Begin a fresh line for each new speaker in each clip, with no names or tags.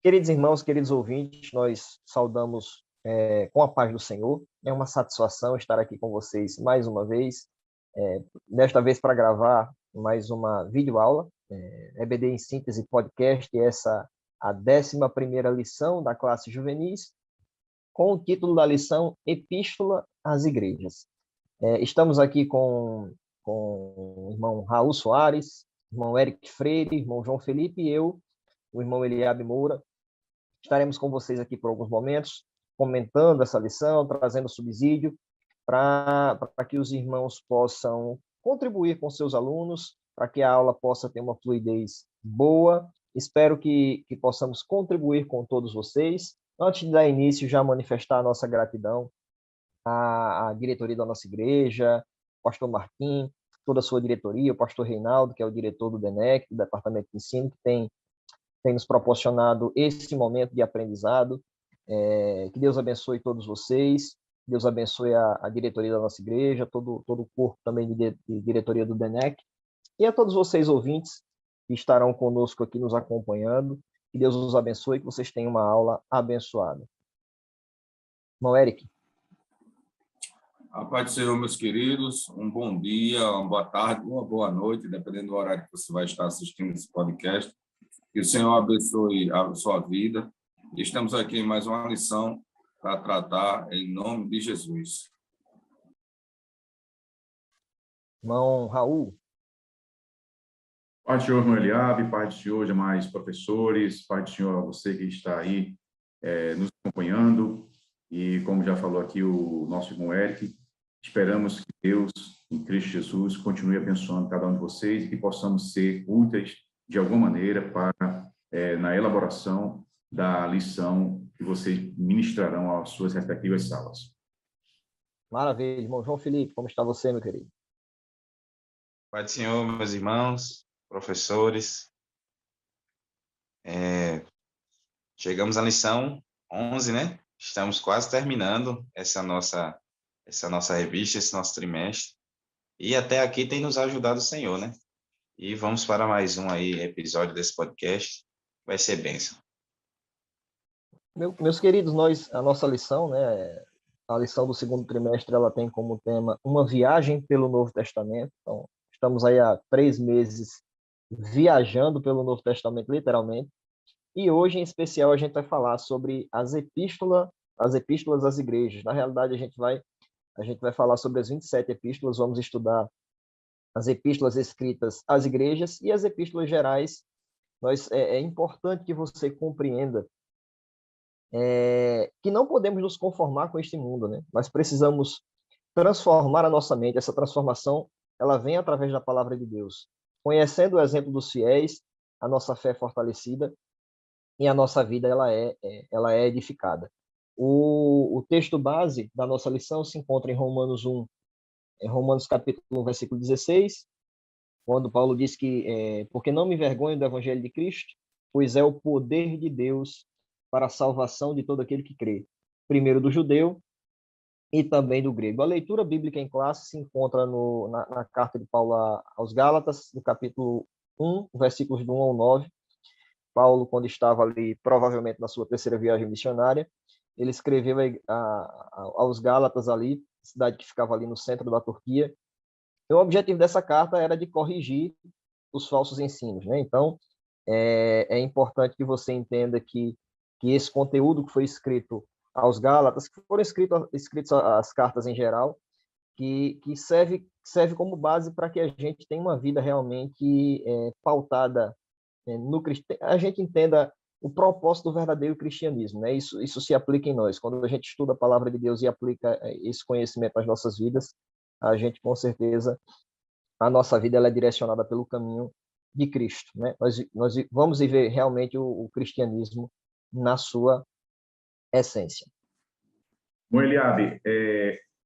Queridos irmãos, queridos ouvintes, nós saudamos com a paz do Senhor. É uma satisfação estar aqui com vocês mais uma vez, desta vez para gravar mais uma videoaula, EBD em Síntese Podcast, essa a 11ª lição da classe juvenis, com o título da lição Epístola às Igrejas. Estamos aqui com o irmão Raul Soares, irmão Eric Freire, irmão João Felipe e eu, o irmão Eliabe Moura. Estaremos com vocês aqui por alguns momentos, comentando essa lição, trazendo subsídio, para que os irmãos possam contribuir com seus alunos, para que a aula possa ter uma fluidez boa. Espero que possamos contribuir com todos vocês. Antes de dar início, já manifestar a nossa gratidão à diretoria da nossa igreja, o pastor Martim, toda a sua diretoria, o pastor Reinaldo, que é o diretor do DENEC, do Departamento de Ensino, que tem nos proporcionado esse momento de aprendizado. Que Deus abençoe todos vocês, Deus abençoe a diretoria da nossa igreja, todo o corpo também de diretoria do DENEC, e a todos vocês ouvintes que estarão conosco aqui nos acompanhando. Que Deus os abençoe e que vocês tenham uma aula abençoada. Irmão Eric.
A paz do Senhor, meus queridos, um bom dia, uma boa tarde, uma boa noite, dependendo do horário que você vai estar assistindo esse podcast. Que o Senhor abençoe a sua vida. Estamos aqui em mais uma lição para tratar em nome de Jesus.
Irmão Raul.
Pai do Senhor, irmão Eliabe, Pai do Senhor, demais professores, Pai do Senhor, a você que está aí nos acompanhando. E como já falou aqui o nosso irmão Eric, esperamos que Deus, em Cristo Jesus, continue abençoando cada um de vocês e que possamos ser úteis de alguma maneira na elaboração da lição que vocês ministrarão às suas respectivas salas.
Maravilha, irmão João Felipe, como está você, meu querido?
Pai do Senhor, meus irmãos, professores, chegamos à lição 11, né? Estamos quase terminando essa nossa revista, esse nosso trimestre, e até aqui tem nos ajudado o Senhor, né? E vamos para mais um aí episódio desse podcast. Vai ser bênção.
Meus queridos, a nossa lição, né, a lição do segundo trimestre, ela tem como tema uma viagem pelo Novo Testamento. Então, estamos aí há 3 meses viajando pelo Novo Testamento, literalmente. E hoje, em especial, a gente vai falar sobre as epístolas às igrejas. Na realidade, a gente vai falar sobre as 27 epístolas, vamos estudar as epístolas escritas às igrejas e as epístolas gerais. É importante que você compreenda que não podemos nos conformar com este mundo, né? Nós precisamos transformar a nossa mente. Essa transformação, ela vem através da palavra de Deus. Conhecendo o exemplo dos fiéis, a nossa fé é fortalecida e a nossa vida ela é edificada. O texto base da nossa lição se encontra em Romanos 1, em Romanos capítulo 1, versículo 16, quando Paulo diz que porque não me envergonho do evangelho de Cristo, pois é o poder de Deus para a salvação de todo aquele que crê, primeiro do judeu e também do grego. A leitura bíblica em classe se encontra na carta de Paulo aos Gálatas, no capítulo 1, versículos do 1 ao 9. Paulo, quando estava ali, provavelmente na sua 3ª viagem missionária, ele escreveu aos Gálatas ali, cidade que ficava ali no centro da Turquia. E o objetivo dessa carta era de corrigir os falsos ensinos, né? Então, é importante que você entenda que esse conteúdo que foi escrito aos Gálatas, que foram escritos as cartas em geral, que serve como base para que a gente tenha uma vida realmente pautada no cristianismo, a gente entenda o propósito do verdadeiro cristianismo, né? Isso se aplica em nós. Quando a gente estuda a palavra de Deus e aplica esse conhecimento às nossas vidas, a gente, com certeza, a nossa vida ela é direcionada pelo caminho de Cristo, né? Nós vamos viver realmente o cristianismo na sua essência.
Bom, Eliabe,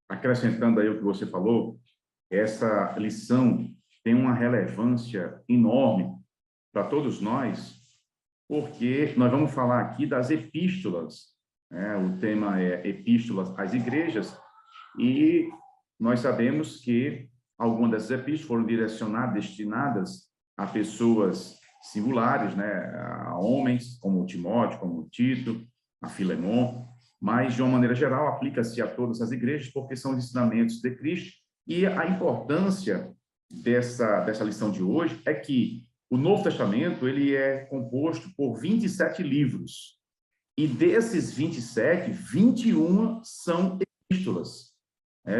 acrescentando aí o que você falou, essa lição tem uma relevância enorme para todos nós, porque nós vamos falar aqui das epístolas, né? O tema é epístolas às igrejas, e nós sabemos que algumas dessas epístolas foram direcionadas, destinadas a pessoas singulares, né, a homens, como Timóteo, como Tito, a Filemon, mas, de uma maneira geral, aplica-se a todas as igrejas, porque são os ensinamentos de Cristo. E a importância dessa lição de hoje é que o Novo Testamento ele é composto por 27 livros, e desses 27, 21 são epístolas.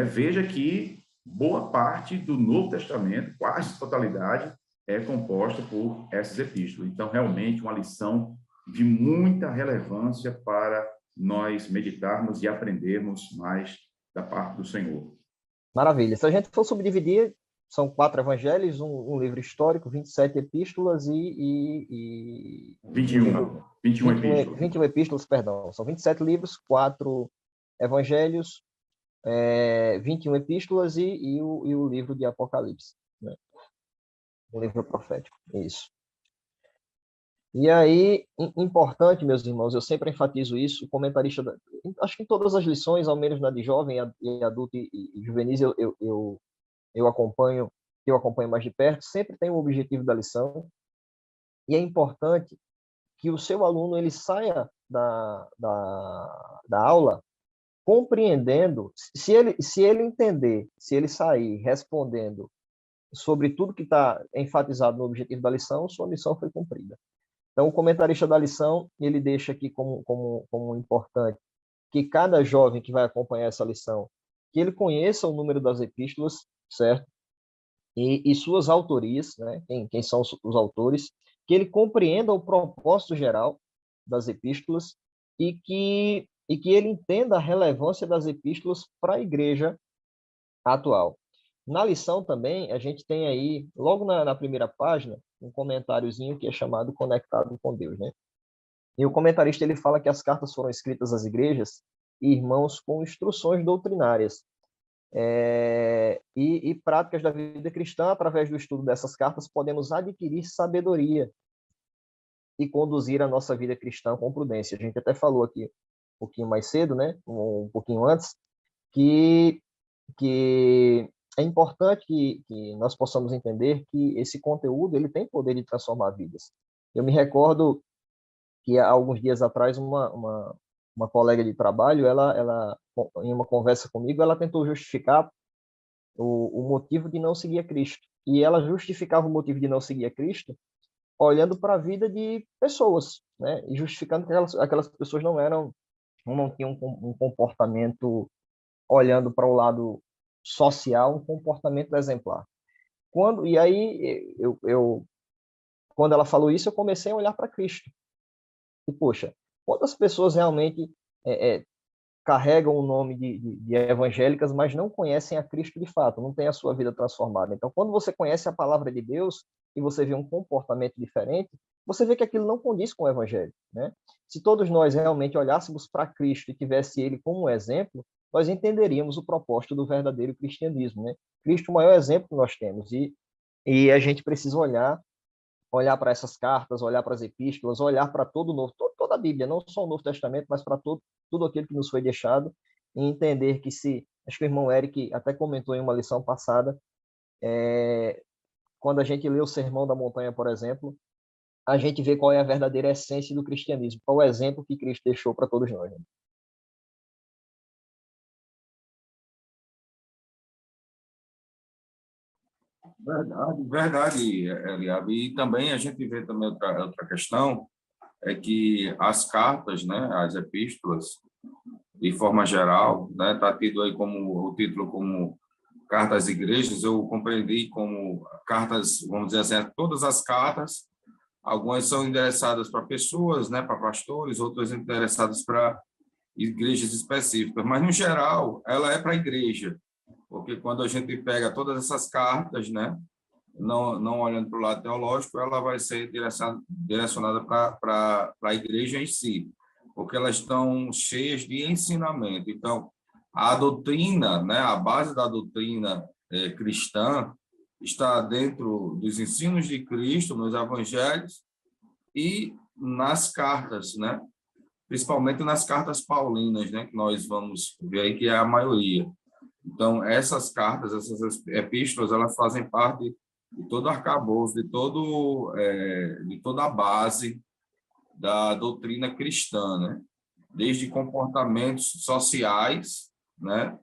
Veja que boa parte do Novo Testamento, quase totalidade, é composta por essas epístolas. Então, realmente, uma lição de muita relevância para nós meditarmos e aprendermos mais da parte do Senhor.
Maravilha. Se a gente for subdividir, são 4 evangelhos, um livro histórico, 27 epístolas e
21 epístolas.
21 epístolas, perdão. São 27 livros, 4 evangelhos, 21 epístolas e o livro de Apocalipse, né? O livro profético, isso. E aí, importante, meus irmãos, eu sempre enfatizo isso, o comentarista, acho que em todas as lições, ao menos na de jovem, e adulto e juvenis, eu acompanho mais de perto, sempre tem o objetivo da lição, e é importante que o seu aluno ele saia da aula compreendendo, se ele entender, se ele sair respondendo sobre tudo que está enfatizado no objetivo da lição, sua missão foi cumprida. Então, o comentarista da lição, ele deixa aqui como importante que cada jovem que vai acompanhar essa lição, que ele conheça o número das epístolas, certo? E suas autorias, né? Quem são os autores, que ele compreenda o propósito geral das epístolas e que ele entenda a relevância das epístolas para a igreja atual. Na lição também, a gente tem aí, logo na primeira página, um comentáriozinho que é chamado Conectado com Deus, né? E o comentarista ele fala que as cartas foram escritas às igrejas e irmãos com instruções doutrinárias e práticas da vida cristã. Através do estudo dessas cartas, podemos adquirir sabedoria e conduzir a nossa vida cristã com prudência. A gente até falou aqui um pouquinho mais cedo, né? Um pouquinho antes, que é importante que nós possamos entender que esse conteúdo ele tem poder de transformar vidas. Eu me recordo que há alguns dias atrás uma colega de trabalho, ela em uma conversa comigo, ela tentou justificar o motivo de não seguir a Cristo. E ela justificava o motivo de não seguir a Cristo olhando para a vida de pessoas, né? E justificando que aquelas pessoas não tinham um comportamento, olhando para o lado social, um comportamento exemplar. Quando ela falou isso, eu comecei a olhar para Cristo. E, poxa, quantas pessoas realmente carregam o nome de evangélicas, mas não conhecem a Cristo de fato, não têm a sua vida transformada. Então, quando você conhece a palavra de Deus e você vê um comportamento diferente, você vê que aquilo não condiz com o evangelho, né? Se todos nós realmente olhássemos para Cristo e tivesse ele como um exemplo, nós entenderíamos o propósito do verdadeiro cristianismo, né? Cristo é o maior exemplo que nós temos, e a gente precisa olhar para essas cartas, olhar para as epístolas, olhar para toda a Bíblia, não só o Novo Testamento, mas para tudo aquilo que nos foi deixado, e entender que acho que o irmão Eric até comentou em uma lição passada, quando a gente lê o Sermão da Montanha, por exemplo, a gente vê qual é a verdadeira essência do cristianismo, qual é o exemplo que Cristo deixou para todos nós, né?
Verdade, Eliab. E também a gente vê também outra questão, é que as cartas, né, as epístolas, de forma geral, né, está tido aí como o título como cartas às igrejas, eu compreendi como cartas, vamos dizer assim, todas as cartas, algumas são endereçadas para pessoas, né, para pastores, outras endereçadas para igrejas específicas, mas, no geral, ela é para a igreja, porque quando a gente pega todas essas cartas, né, não olhando para o lado teológico, ela vai ser direcionada para a igreja em si, porque elas estão cheias de ensinamento. Então, a doutrina, né, a base da doutrina cristã está dentro dos ensinos de Cristo, nos evangelhos e nas cartas, né, principalmente nas cartas paulinas, né, que nós vamos ver aí que é a maioria. Então, essas cartas, essas epístolas, elas fazem parte de todo arcabouço, de toda a base da doutrina cristã, né? Desde comportamentos sociais, né,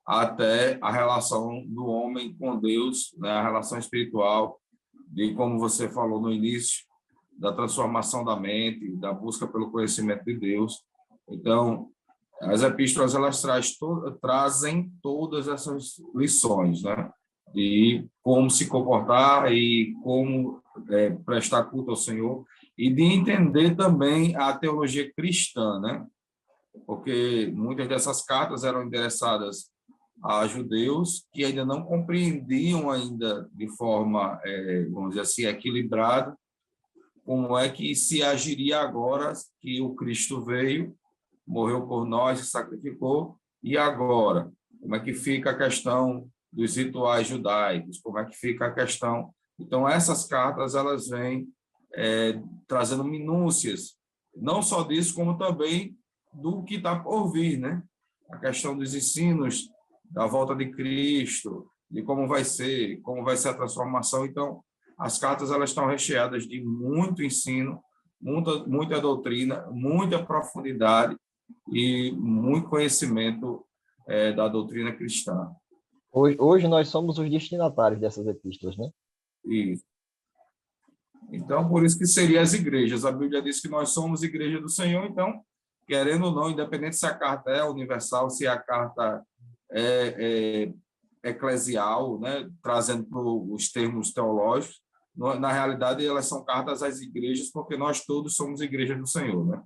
até a relação do homem com Deus, né, a relação espiritual, de como você falou no início, da transformação da mente, da busca pelo conhecimento de Deus. Então, as epístolas elas trazem todas essas lições, né? De como se comportar e como prestar culto ao Senhor, e de entender também a teologia cristã, né? Porque muitas dessas cartas eram endereçadas a judeus que ainda não compreendiam ainda de forma, vamos dizer assim, equilibrada, como é que se agiria agora que o Cristo veio, morreu por nós, se sacrificou, e agora? Como é que fica a questão dos rituais judaicos? Como é que fica a questão? Então, essas cartas, elas vêm trazendo minúcias, não só disso, como também do que está por vir, né? A questão dos ensinos da volta de Cristo, de como vai ser a transformação. Então, as cartas elas estão recheadas de muito ensino, muita doutrina, muita profundidade e muito conhecimento da doutrina cristã.
Hoje nós somos os destinatários dessas epístolas, né?
E, então, por isso que seriam as igrejas. A Bíblia diz que nós somos igreja do Senhor, então, querendo ou não, independente se a carta é universal, se a carta é eclesial, né, trazendo para os termos teológicos, na realidade, elas são cartas às igrejas, porque nós todos somos igreja do Senhor, né?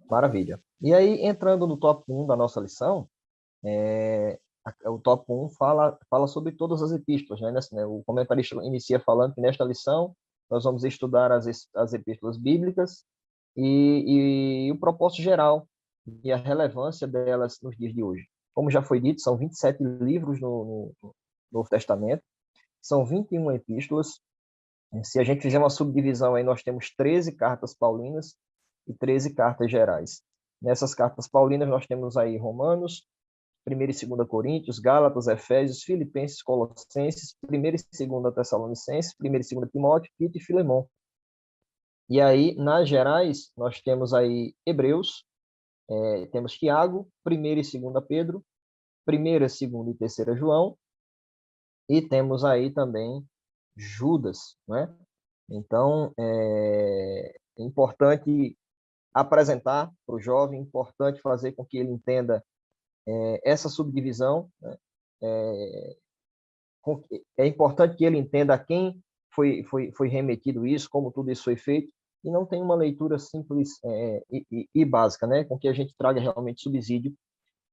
Maravilha. E aí, entrando no top 1 da nossa lição, o top 1 fala sobre todas as epístolas, né? O comentarista inicia falando que nesta lição nós vamos estudar as epístolas bíblicas e o propósito geral e a relevância delas nos dias de hoje. Como já foi dito, são 27 livros no Novo Testamento, são 21 epístolas. Se a gente fizer uma subdivisão, aí nós temos 13 cartas paulinas e 13 cartas gerais. Nessas cartas paulinas nós temos aí Romanos, 1ª e 2ª Coríntios, Gálatas, Efésios, Filipenses, Colossenses, 1ª e 2ª Tessalonicenses, 1ª e 2ª Timóteo, Tito e Filemão. E aí, nas gerais, nós temos aí Hebreus, temos Tiago, 1ª e 2ª Pedro, 1ª, 2ª e 3ª João, e temos aí também Judas, né? Então, é importante apresentar para o jovem, importante fazer com que ele entenda essa subdivisão, né? É importante que ele entenda a quem foi remetido isso, como tudo isso foi feito, e não tem uma leitura simples e básica, né? Com que a gente traga realmente subsídio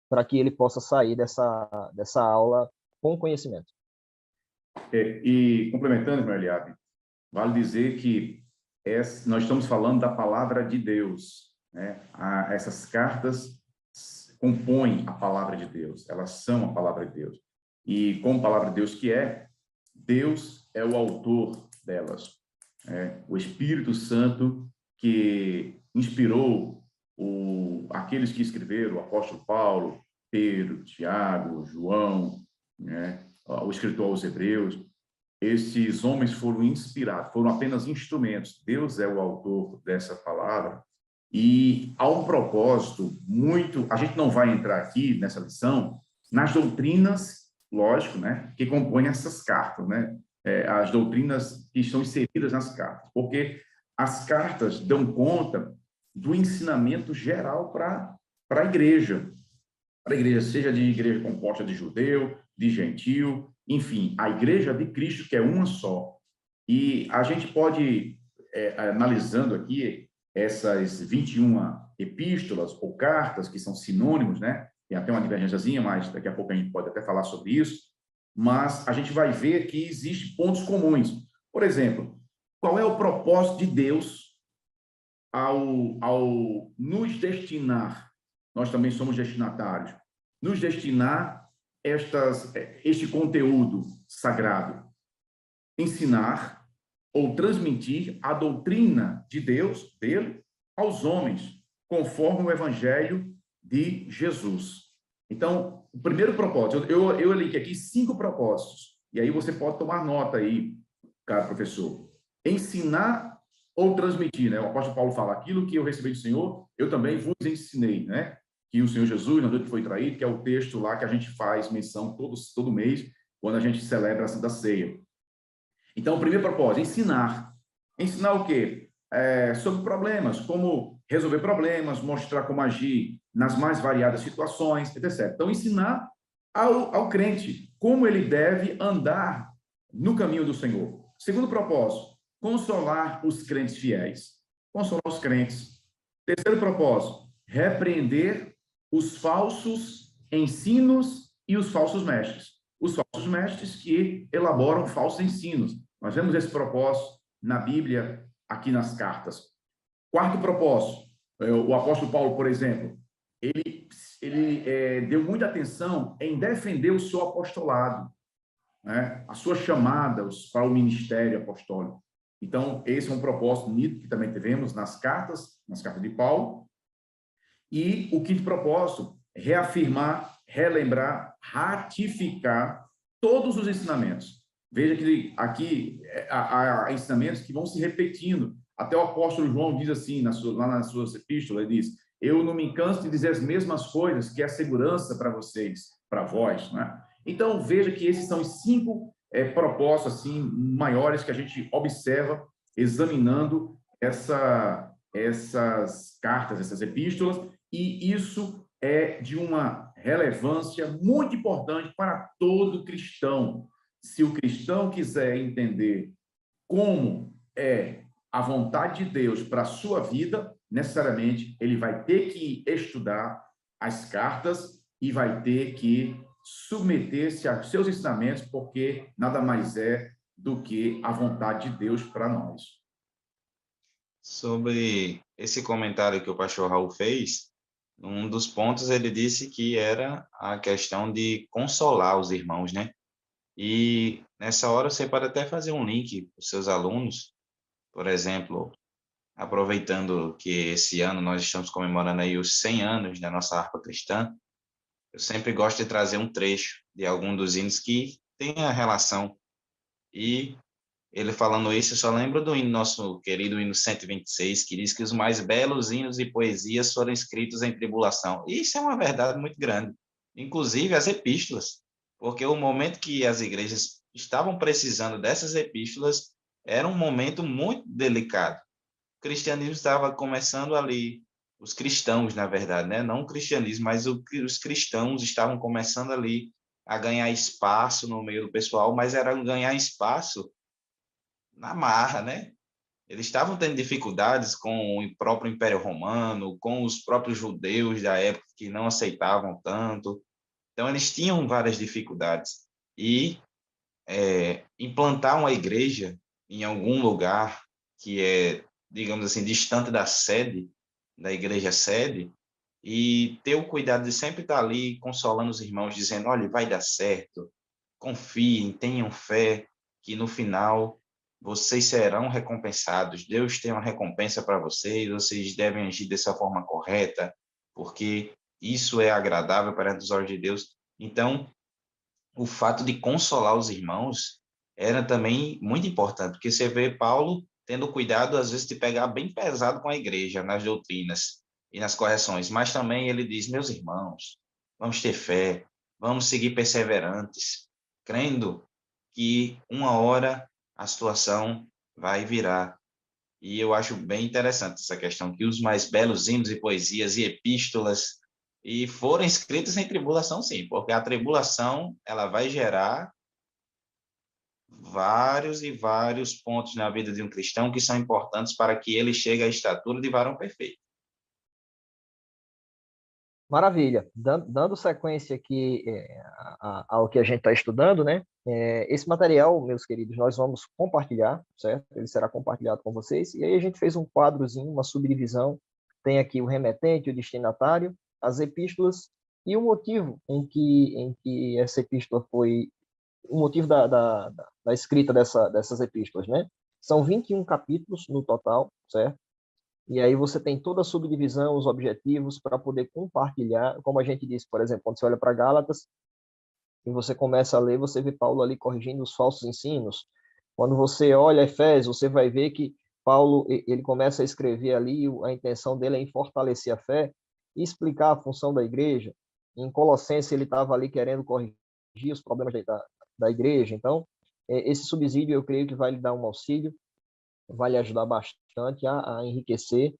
para que ele possa sair dessa aula com conhecimento.
E complementando, meu Eliabe, vale dizer que nós estamos falando da palavra de Deus, né? Essas cartas compõem a palavra de Deus, elas são a palavra de Deus. E como palavra de Deus que Deus é o autor delas. O Espírito Santo que inspirou aqueles que escreveram, o apóstolo Paulo, Pedro, Tiago, João, né? O escritor aos Hebreus. Esses homens foram inspirados, foram apenas instrumentos. Deus é o autor dessa palavra. E há um propósito muito... A gente não vai entrar aqui nessa lição nas doutrinas, lógico, né, que compõem essas cartas, né? As doutrinas que estão inseridas nas cartas, porque as cartas dão conta do ensinamento geral para a igreja. Para a igreja, seja de igreja composta de judeu, de gentil, enfim, a igreja de Cristo, que é uma só. E a gente pode, analisando aqui essas 21 epístolas ou cartas, que são sinônimos, né? Tem até uma divergênciazinha, mas daqui a pouco a gente pode até falar sobre isso. Mas a gente vai ver que existem pontos comuns. Por exemplo, qual é o propósito de Deus ao nos destinar? Nós também somos destinatários. Nos destinar este conteúdo sagrado. Ensinar ou transmitir a doutrina de Deus, dele, aos homens, conforme o Evangelho de Jesus. Então, o primeiro propósito, eu elenquei aqui 5 propósitos E aí você pode tomar nota aí, cara professor. Ensinar ou transmitir, né? O apóstolo Paulo fala, aquilo que eu recebi do Senhor, eu também vos ensinei, né? Que o Senhor Jesus, na noite que foi traído, que é o texto lá que a gente faz menção todo mês, quando a gente celebra a Santa Ceia. Então, o primeiro propósito, ensinar. Ensinar o quê? Sobre problemas, como resolver problemas, mostrar como agir nas mais variadas situações, etc. Então, ensinar ao crente como ele deve andar no caminho do Senhor. Segundo propósito, consolar os crentes fiéis. Consolar os crentes. Terceiro propósito, repreender os falsos ensinos e os falsos mestres. Os falsos mestres que elaboram falsos ensinos. Nós vemos esse propósito na Bíblia, aqui nas cartas. Quarto propósito, o apóstolo Paulo, por exemplo, ele deu muita atenção em defender o seu apostolado, né? A sua chamada para o ministério apostólico. Então, esse é um propósito nítido que também tivemos nas cartas de Paulo. E o quinto propósito, reafirmar, relembrar, ratificar todos os ensinamentos. Veja que aqui há ensinamentos que vão se repetindo. Até o apóstolo João diz assim, lá nas suas epístolas, ele diz, eu não me canso de dizer as mesmas coisas, que é a segurança para vocês, para vós, né? Então, veja que esses são os 5 propósitos assim, maiores que a gente observa examinando essas cartas, essas epístolas, e isso é de uma relevância muito importante para todo cristão. Se o cristão quiser entender como é a vontade de Deus para a sua vida, necessariamente ele vai ter que estudar as cartas e vai ter que submeter-se aos seus ensinamentos, porque nada mais é do que a vontade de Deus para nós.
Sobre esse comentário que o pastor Raul fez, um dos pontos ele disse que era a questão de consolar os irmãos, né? E nessa hora você pode até fazer um link para os seus alunos, por exemplo, aproveitando que esse ano nós estamos comemorando aí os 100 anos da nossa harpa cristã, eu sempre gosto de trazer um trecho de algum dos hinos que tenha relação. E ele falando isso, eu só lembro do hino, nosso querido hino 126, que diz que os mais belos hinos e poesias foram escritos em tribulação. E isso é uma verdade muito grande. Inclusive as epístolas, porque o momento que as igrejas estavam precisando dessas epístolas era um momento muito delicado. O cristianismo estava começando ali, os cristãos, na verdade, né? Não o cristianismo, mas os cristãos estavam começando ali a ganhar espaço no meio do pessoal, mas era ganhar espaço na marra, né? Eles estavam tendo dificuldades com o próprio Império Romano, com os próprios judeus da época que não aceitavam tanto. Então, eles tinham várias dificuldades. E implantar uma igreja em algum lugar que é, digamos assim, distante da sede, da igreja sede, e ter o cuidado de sempre estar ali consolando os irmãos, dizendo, olha, vai dar certo, confiem, tenham fé, que no final vocês serão recompensados, Deus tem uma recompensa para vocês devem agir dessa forma correta, porque isso é agradável perante os olhos de Deus. Então, o fato de consolar os irmãos era também muito importante, porque você vê Paulo tendo cuidado, às vezes, de pegar bem pesado com a igreja, nas doutrinas e nas correções, mas também ele diz, meus irmãos, vamos ter fé, vamos seguir perseverantes, crendo que uma hora a situação vai virar. E eu acho bem interessante essa questão, que os mais belos hinos e poesias e epístolas e foram escritos em tribulação, sim, porque a tribulação ela vai gerar vários e vários pontos na vida de um cristão que são importantes para que ele chegue à estatura de varão perfeito.
Maravilha. Dando sequência aqui ao que a gente está estudando, né? Esse material, meus queridos, nós vamos compartilhar, certo? Ele será compartilhado com vocês. E aí a gente fez um quadrozinho, uma subdivisão. Tem aqui o remetente, o destinatário, as epístolas e o motivo em que essa epístola foi... O motivo da escrita dessas epístolas, né? São 21 capítulos no total, certo? E aí você tem toda a subdivisão, os objetivos para poder compartilhar, como a gente disse, por exemplo, quando você olha para Gálatas, e você começa a ler, você vê Paulo ali corrigindo os falsos ensinos. Quando você olha Efésios, você vai ver que Paulo, ele começa a escrever ali, a intenção dele é em fortalecer a fé e explicar a função da igreja. Em Colossenses, ele estava ali querendo corrigir os problemas da igreja. Então, esse subsídio, eu creio que vai lhe dar um auxílio, vai lhe ajudar bastante a enriquecer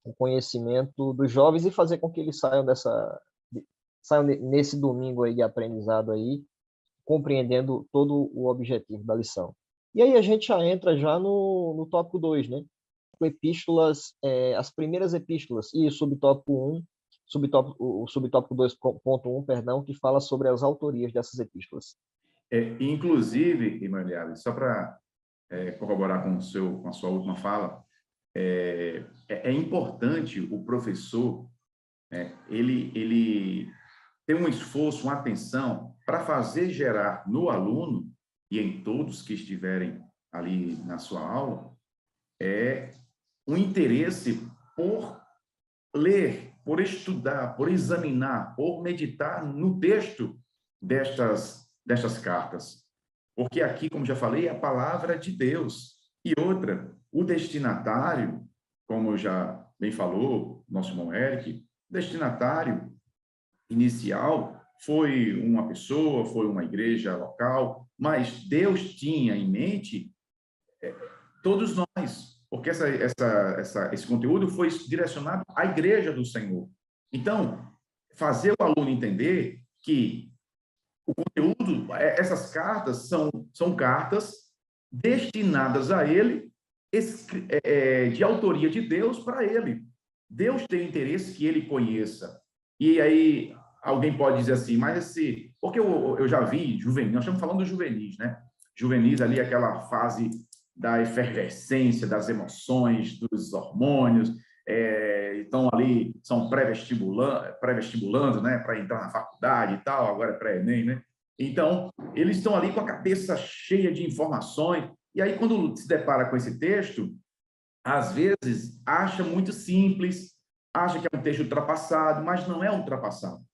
o conhecimento dos jovens e fazer com que eles saiam nesse domingo aí de aprendizado aí, compreendendo todo o objetivo da lição. E aí a gente já entra já no tópico 2, né? Epístolas, as primeiras epístolas, e o subtópico 2.1, perdão, que fala sobre as autorias dessas epístolas.
Inclusive, Emmanuel, só para corroborar com a sua última fala, é importante o professor, ele ter um esforço, uma atenção para fazer gerar no aluno e em todos que estiverem ali na sua aula, um interesse por ler, por estudar, por examinar, por meditar no texto destas cartas. Porque aqui, como já falei, é a palavra de Deus. E outra, o destinatário, como já bem falou nosso irmão Eric, o destinatário inicial foi uma pessoa, foi uma igreja local, mas Deus tinha em mente todos nós, porque esse conteúdo foi direcionado à igreja do Senhor. Então, fazer o aluno entender que o conteúdo, essas cartas são cartas destinadas a ele, de autoria de Deus para ele. Deus tem interesse que ele conheça. E aí alguém pode dizer assim, mas porque eu já vi juvenis, nós estamos falando dos juvenis, né? Juvenis ali, aquela fase da efervescência, das emoções, dos hormônios, então ali são pré-vestibulandos, né, para entrar na faculdade e tal, agora é pré-ENEM, né? Então, eles estão ali com a cabeça cheia de informações, e aí quando se depara com esse texto, às vezes acha muito simples, acha que é um texto ultrapassado, mas não é ultrapassado.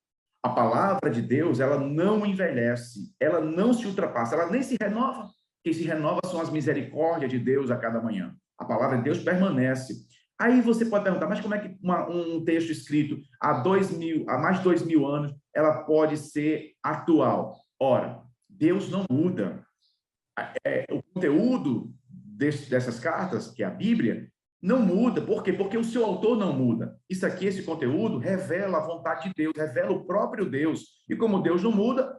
A palavra de Deus, ela não envelhece, ela não se ultrapassa, ela nem se renova. Quem se renova são as misericórdias de Deus a cada manhã. A palavra de Deus permanece. Aí você pode perguntar, mas como é que um texto escrito há mais de 2.000 anos, ela pode ser atual? Ora, Deus não muda. O conteúdo dessas cartas, que é a Bíblia, não muda. Por quê? Porque o seu autor não muda. Esse conteúdo revela a vontade de Deus, revela o próprio Deus. E como Deus não muda,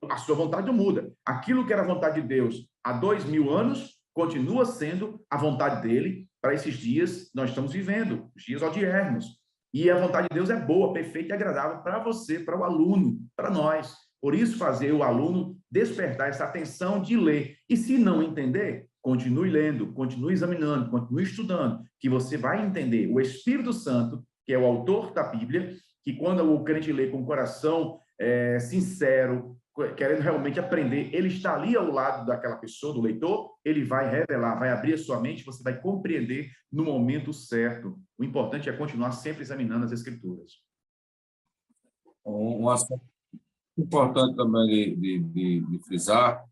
a sua vontade não muda. Aquilo que era a vontade de Deus há 2.000 anos, continua sendo a vontade dele para esses dias que nós estamos vivendo, os dias odiernos. E a vontade de Deus é boa, perfeita e agradável para você, para o aluno, para nós. Por isso, fazer o aluno despertar essa atenção de ler. E se não entender, continue lendo, continue examinando, continue estudando, que você vai entender. O Espírito Santo, que é o autor da Bíblia, que quando o crente lê com o coração sincero, querendo realmente aprender, ele está ali ao lado daquela pessoa, do leitor, ele vai revelar, vai abrir a sua mente, você vai compreender no momento certo. O importante é continuar sempre examinando as Escrituras.
Um aspecto importante também de frisar,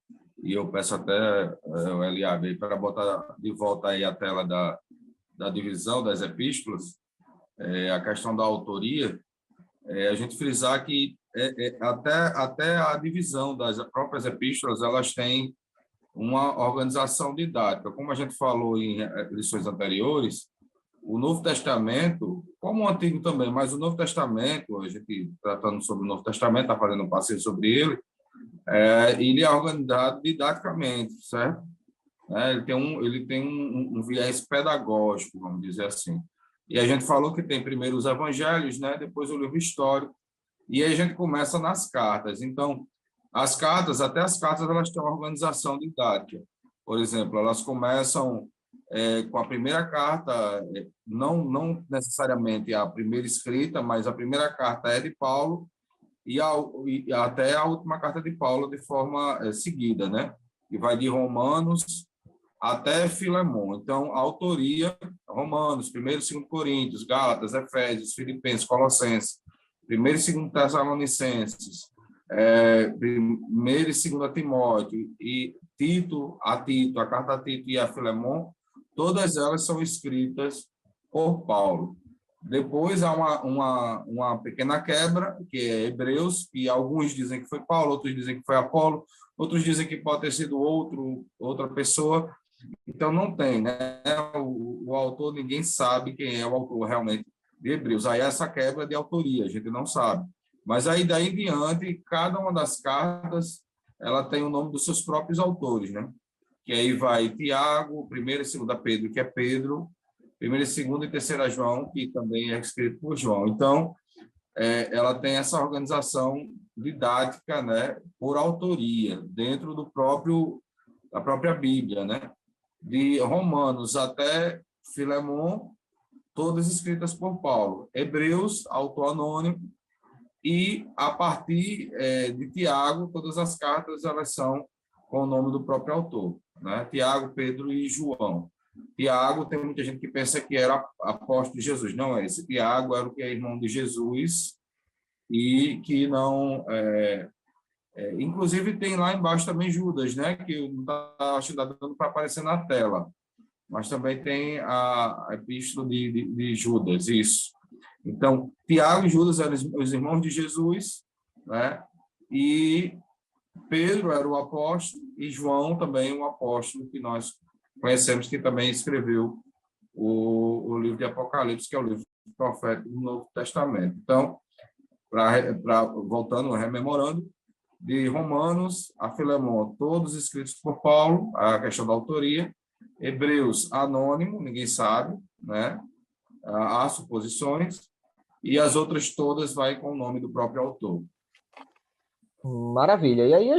e eu peço até o Eliabe para botar de volta aí a tela da divisão das epístolas, a questão da autoria, a gente frisar que até a divisão das próprias epístolas, elas têm uma organização didática. Como a gente falou em lições anteriores, o Novo Testamento, como o Antigo também, mas o Novo Testamento, a gente tratando sobre o Novo Testamento, está fazendo um passeio sobre ele, ele é organizado didaticamente, certo? Ele tem um viés pedagógico, vamos dizer assim. E a gente falou que tem primeiro os evangelhos, né? Depois o livro histórico, e aí a gente começa nas cartas. Então, até as cartas, elas têm uma organização didática. Por exemplo, elas começam com a primeira carta, não necessariamente a primeira escrita, mas a primeira carta é de Paulo e até a última carta de Paulo de forma seguida, né? E vai de Romanos até Filemon. Então, a autoria, Romanos, 1º e 2º Coríntios, Gálatas, Efésios, Filipenses, Colossenses, 1º e 2º Tessalonicenses, 1 e 2 Timóteo, e a carta a Tito e a Filemon, todas elas são escritas por Paulo. Depois há uma pequena quebra, que é Hebreus, e alguns dizem que foi Paulo, outros dizem que foi Apolo, outros dizem que pode ter sido outra pessoa. Então, não tem, né? O autor, ninguém sabe quem é o autor realmente de Hebreus. Aí essa quebra de autoria, a gente não sabe. Mas aí, daí em diante, cada uma das cartas, ela tem o nome dos seus próprios autores, né? Que aí vai Tiago, 1ª e 2ª Pedro, que é Pedro, 1ª, 2ª e 3ª João, que também é escrito por João. Então, ela tem essa organização didática, né, por autoria, dentro da própria Bíblia, né? De Romanos até Filemon, todas escritas por Paulo. Hebreus, autor anônimo, e a partir de Tiago, todas as cartas elas são com o nome do próprio autor, né? Tiago, Pedro e João. Tiago, tem muita gente que pensa que era apóstolo de Jesus. Não é esse. Tiago era o que é irmão de Jesus e que não... inclusive, tem lá embaixo também Judas, né? Que não está dando para aparecer na tela. Mas também tem a epístola de Judas, isso. Então, Tiago e Judas eram os irmãos de Jesus, né? E Pedro era o apóstolo e João também um apóstolo que nós conhecemos, que também escreveu o livro de Apocalipse, que é o livro profético do Novo Testamento. Então, voltando, rememorando, de Romanos a Filemon, todos escritos por Paulo, a questão da autoria. Hebreus, anônimo, ninguém sabe, né? Há suposições, e as outras todas vai com o nome do próprio autor.
Maravilha. E aí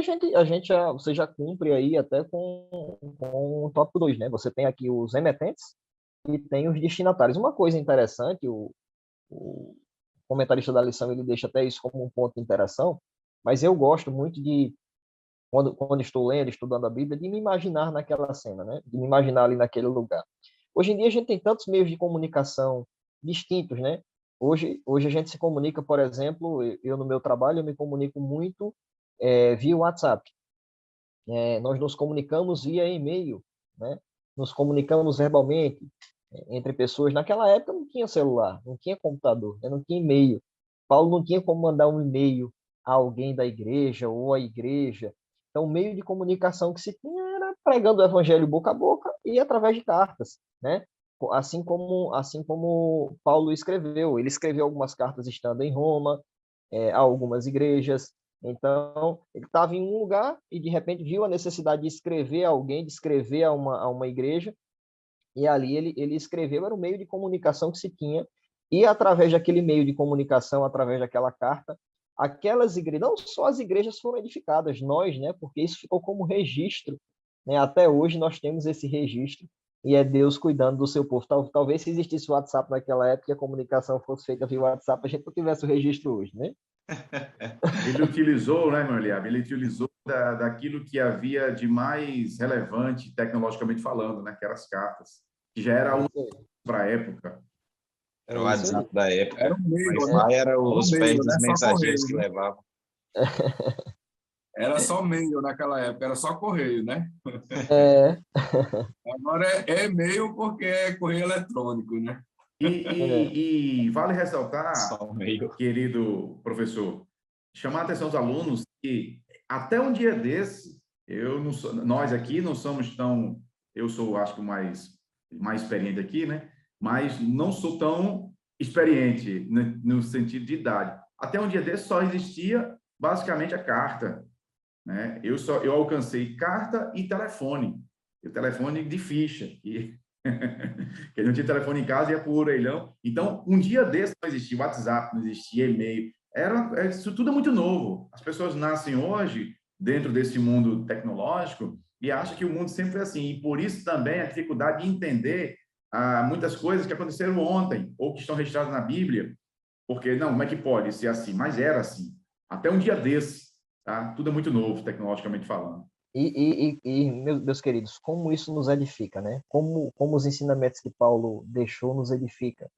você já cumpre aí até com o tópico 2, né? Você tem aqui os emetentes e tem os destinatários. Uma coisa interessante, o comentarista da lição, ele deixa até isso como um ponto de interação, mas eu gosto muito de, quando estou lendo, estudando a Bíblia, de me imaginar naquela cena, né? De me imaginar ali naquele lugar. Hoje em dia a gente tem tantos meios de comunicação distintos, né? Hoje a gente se comunica, por exemplo, eu no meu trabalho eu me comunico muito via WhatsApp. Nós nos comunicamos via e-mail, né? Nos comunicamos verbalmente entre pessoas. Naquela época não tinha celular, não tinha computador, né? Não tinha e-mail. Paulo não tinha como mandar um e-mail a alguém da igreja ou à igreja. Então, o meio de comunicação que se tinha era pregando o evangelho boca a boca e através de cartas, né? Assim como Paulo escreveu. Ele escreveu algumas cartas estando em Roma, a algumas igrejas. Então, ele estava em um lugar e, de repente, viu a necessidade de escrever a alguém, de escrever a uma igreja, e ali ele escreveu, era o meio de comunicação que se tinha, e através daquele meio de comunicação, através daquela carta, aquelas igrejas, não só as igrejas foram edificadas, nós, né, porque isso ficou como registro, né, até hoje nós temos esse registro, e é Deus cuidando do seu povo. Talvez se existisse o WhatsApp naquela época e a comunicação fosse feita via WhatsApp, a gente não tivesse o registro hoje, né?
Ele utilizou, né, meu Eliabe? Ele utilizou daquilo que havia de mais relevante, tecnologicamente falando, né, que eram as cartas, que já era para a época.
Era o WhatsApp da época.
Era um meio,
Mas
né?
lá era os
meio,
pés
né?
dos
Só
mensageiros
correio,
que
né?
levavam.
Era só meio naquela época, era só correio, né?
É,
Agora é e-mail porque é correio eletrônico, né?
E vale ressaltar,
Só meio.
querido professor, chamar a atenção dos alunos que até um dia desse, nós aqui não somos tão, eu sou, acho que mais experiente aqui, né? Mas não sou tão experiente no sentido de idade. Até um dia desse só existia basicamente a carta, né? Eu alcancei carta e telefone, o telefone de ficha, que não tinha telefone em casa, ia por orelhão. Então, um dia desse não existia WhatsApp, não existia e-mail. Isso tudo é muito novo. As pessoas nascem hoje dentro desse mundo tecnológico e acham que o mundo sempre foi assim. E por isso também a dificuldade de entender muitas coisas que aconteceram ontem ou que estão registradas na Bíblia. Porque, não, como é que pode ser assim? Mas era assim. Até um dia desse, tá? Tudo é muito novo, tecnologicamente falando.
Meus queridos, como isso nos edifica, né? Como os ensinamentos que Paulo deixou nos edifica.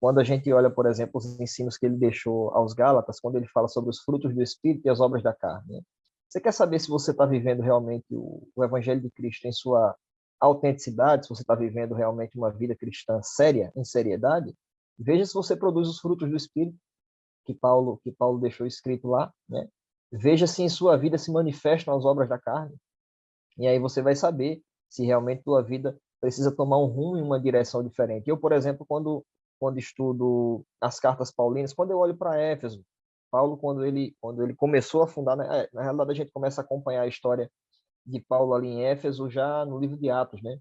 quando a gente olha, por exemplo, os ensinos que ele deixou aos Gálatas, quando ele fala sobre os frutos do Espírito e as obras da carne, né? Você quer saber se você está vivendo realmente o Evangelho de Cristo em sua autenticidade, se você está vivendo realmente uma vida cristã séria, em seriedade? Veja se você produz os frutos do Espírito que Paulo deixou escrito lá, né? Veja se em sua vida se manifestam as obras da carne. E aí você vai saber se realmente tua vida precisa tomar um rumo em uma direção diferente. Eu, por exemplo, quando estudo as cartas paulinas, quando eu olho para Éfeso, Paulo, quando ele começou a fundar, né, na realidade a gente começa a acompanhar a história de Paulo ali em Éfeso já no livro de Atos, né?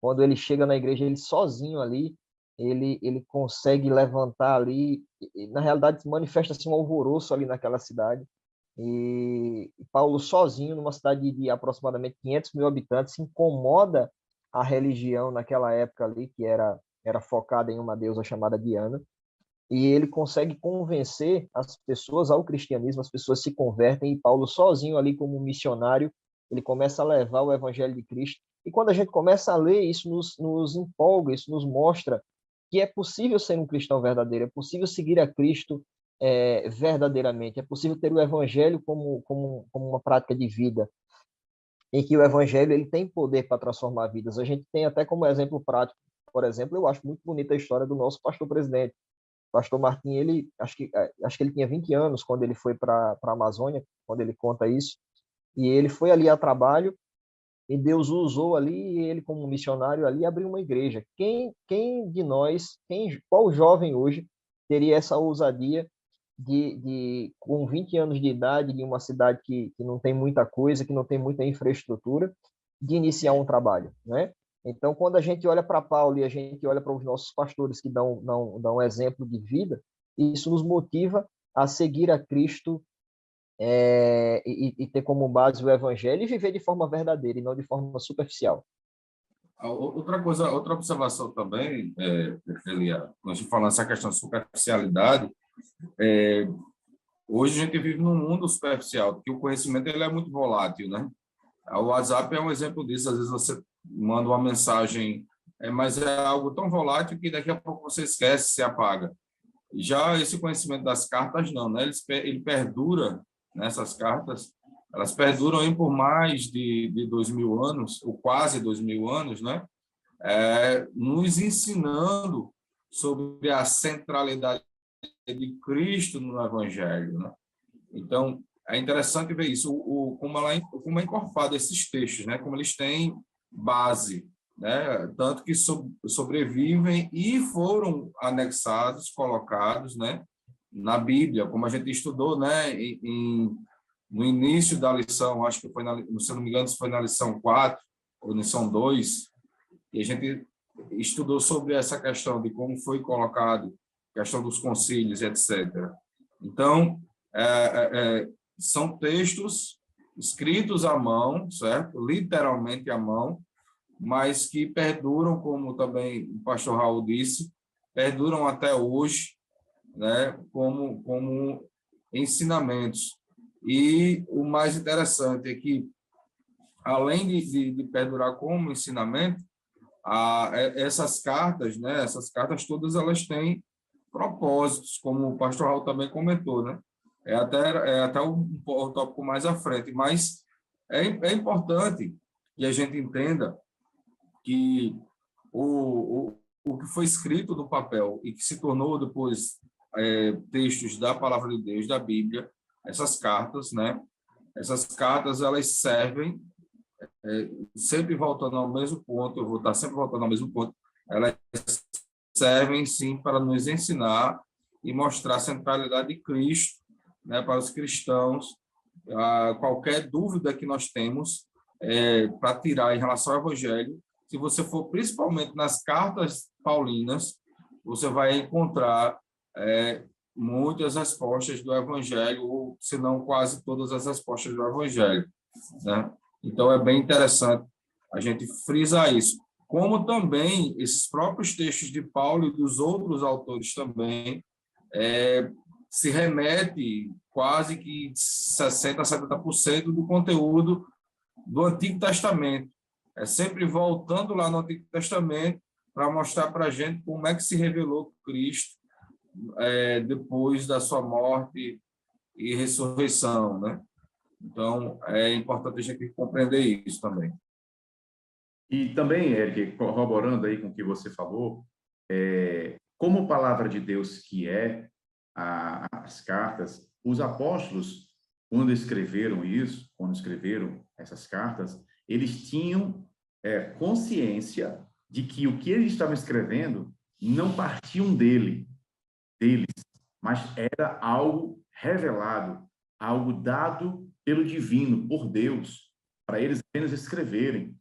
Quando ele chega na igreja, ele sozinho ali, ele consegue levantar ali, e, na realidade manifesta-se um alvoroço ali naquela cidade, e Paulo sozinho, numa cidade de aproximadamente 500 mil habitantes, incomoda a religião naquela época ali, que era focada em uma deusa chamada Diana, e ele consegue convencer as pessoas ao cristianismo, as pessoas se convertem, e Paulo sozinho ali como missionário, ele começa a levar o evangelho de Cristo. E quando a gente começa a ler, isso nos empolga, isso nos mostra que é possível ser um cristão verdadeiro, é possível seguir a Cristo verdadeiramente, é possível ter o evangelho como uma prática de vida, em que o evangelho ele tem poder para transformar vidas. A gente tem até como exemplo prático, por exemplo, eu acho muito bonita a história do nosso pastor presidente. Pastor Martim, ele acho que ele tinha 20 anos quando ele foi para a Amazônia, quando ele conta isso, e ele foi ali a trabalho e Deus o usou ali e ele como missionário ali abriu uma igreja. Quem de nós, qual jovem hoje teria essa ousadia com 20 anos de idade, de uma cidade que não tem muita coisa, que não tem muita infraestrutura, de iniciar um trabalho, né? Então, quando a gente olha para Paulo e a gente olha para os nossos pastores que dão exemplo de vida, isso nos motiva a seguir a Cristo e ter como base o Evangelho e viver de forma verdadeira e não de forma superficial.
Outra coisa, outra observação também, Elia, quando a gente fala nessa questão de superficialidade, hoje a gente vive num mundo superficial, porque o conhecimento ele é muito volátil, né? O WhatsApp é um exemplo disso. Às vezes você manda uma mensagem, mas é algo tão volátil que daqui a pouco você esquece, se apaga. Já esse conhecimento das cartas, não, né? Ele perdura, nessas cartas, elas perduram aí por mais de 2.000 anos, ou quase 2.000 anos, né? Nos ensinando sobre a centralidade de Cristo no Evangelho, né? Então, é interessante ver isso, como é encorpado esses textos, né? Como eles têm base, né? Tanto que sobrevivem e foram anexados, colocados, né? Na Bíblia, como a gente estudou, né? No início da lição, acho que foi, se não me engano, foi na lição 4 ou lição 2, e a gente estudou sobre essa questão de como foi colocado, questão dos concílios, etc. Então, são textos escritos à mão, certo? Literalmente à mão, mas que perduram, como também o pastor Raul disse, perduram até hoje, né? Como ensinamentos. E o mais interessante é que, além de perdurar como ensinamento, essas cartas, né? Essas cartas todas elas têm propósitos, como o pastor Raul também comentou, né? É até um tópico mais à frente, mas é importante que a gente entenda que o que foi escrito no papel e que se tornou depois textos da Palavra de Deus, da Bíblia, essas cartas, né? Essas cartas, elas servem, sempre voltando ao mesmo ponto, eu vou estar sempre voltando ao mesmo ponto, elas servem, sim, para nos ensinar e mostrar a centralidade de Cristo, né, para os cristãos. Qualquer dúvida que nós temos para tirar em relação ao Evangelho, se você for principalmente nas cartas paulinas, você vai encontrar muitas respostas do Evangelho, ou se não quase todas as respostas do Evangelho, né? Então, é bem interessante a gente frisar isso. Como também esses próprios textos de Paulo e dos outros autores também se remete quase que 60% a 70% do conteúdo do Antigo Testamento. É sempre voltando lá no Antigo Testamento para mostrar para a gente como é que se revelou Cristo depois da sua morte e ressurreição, né? Então, é importante a gente compreender isso também.
E também, Eric, corroborando aí com o que você falou, como palavra de Deus que é as cartas, os apóstolos, quando escreveram isso, quando escreveram essas cartas, eles tinham consciência de que o que eles estavam escrevendo não partiam deles, mas era algo revelado, algo dado pelo divino, por Deus, para eles apenas escreverem.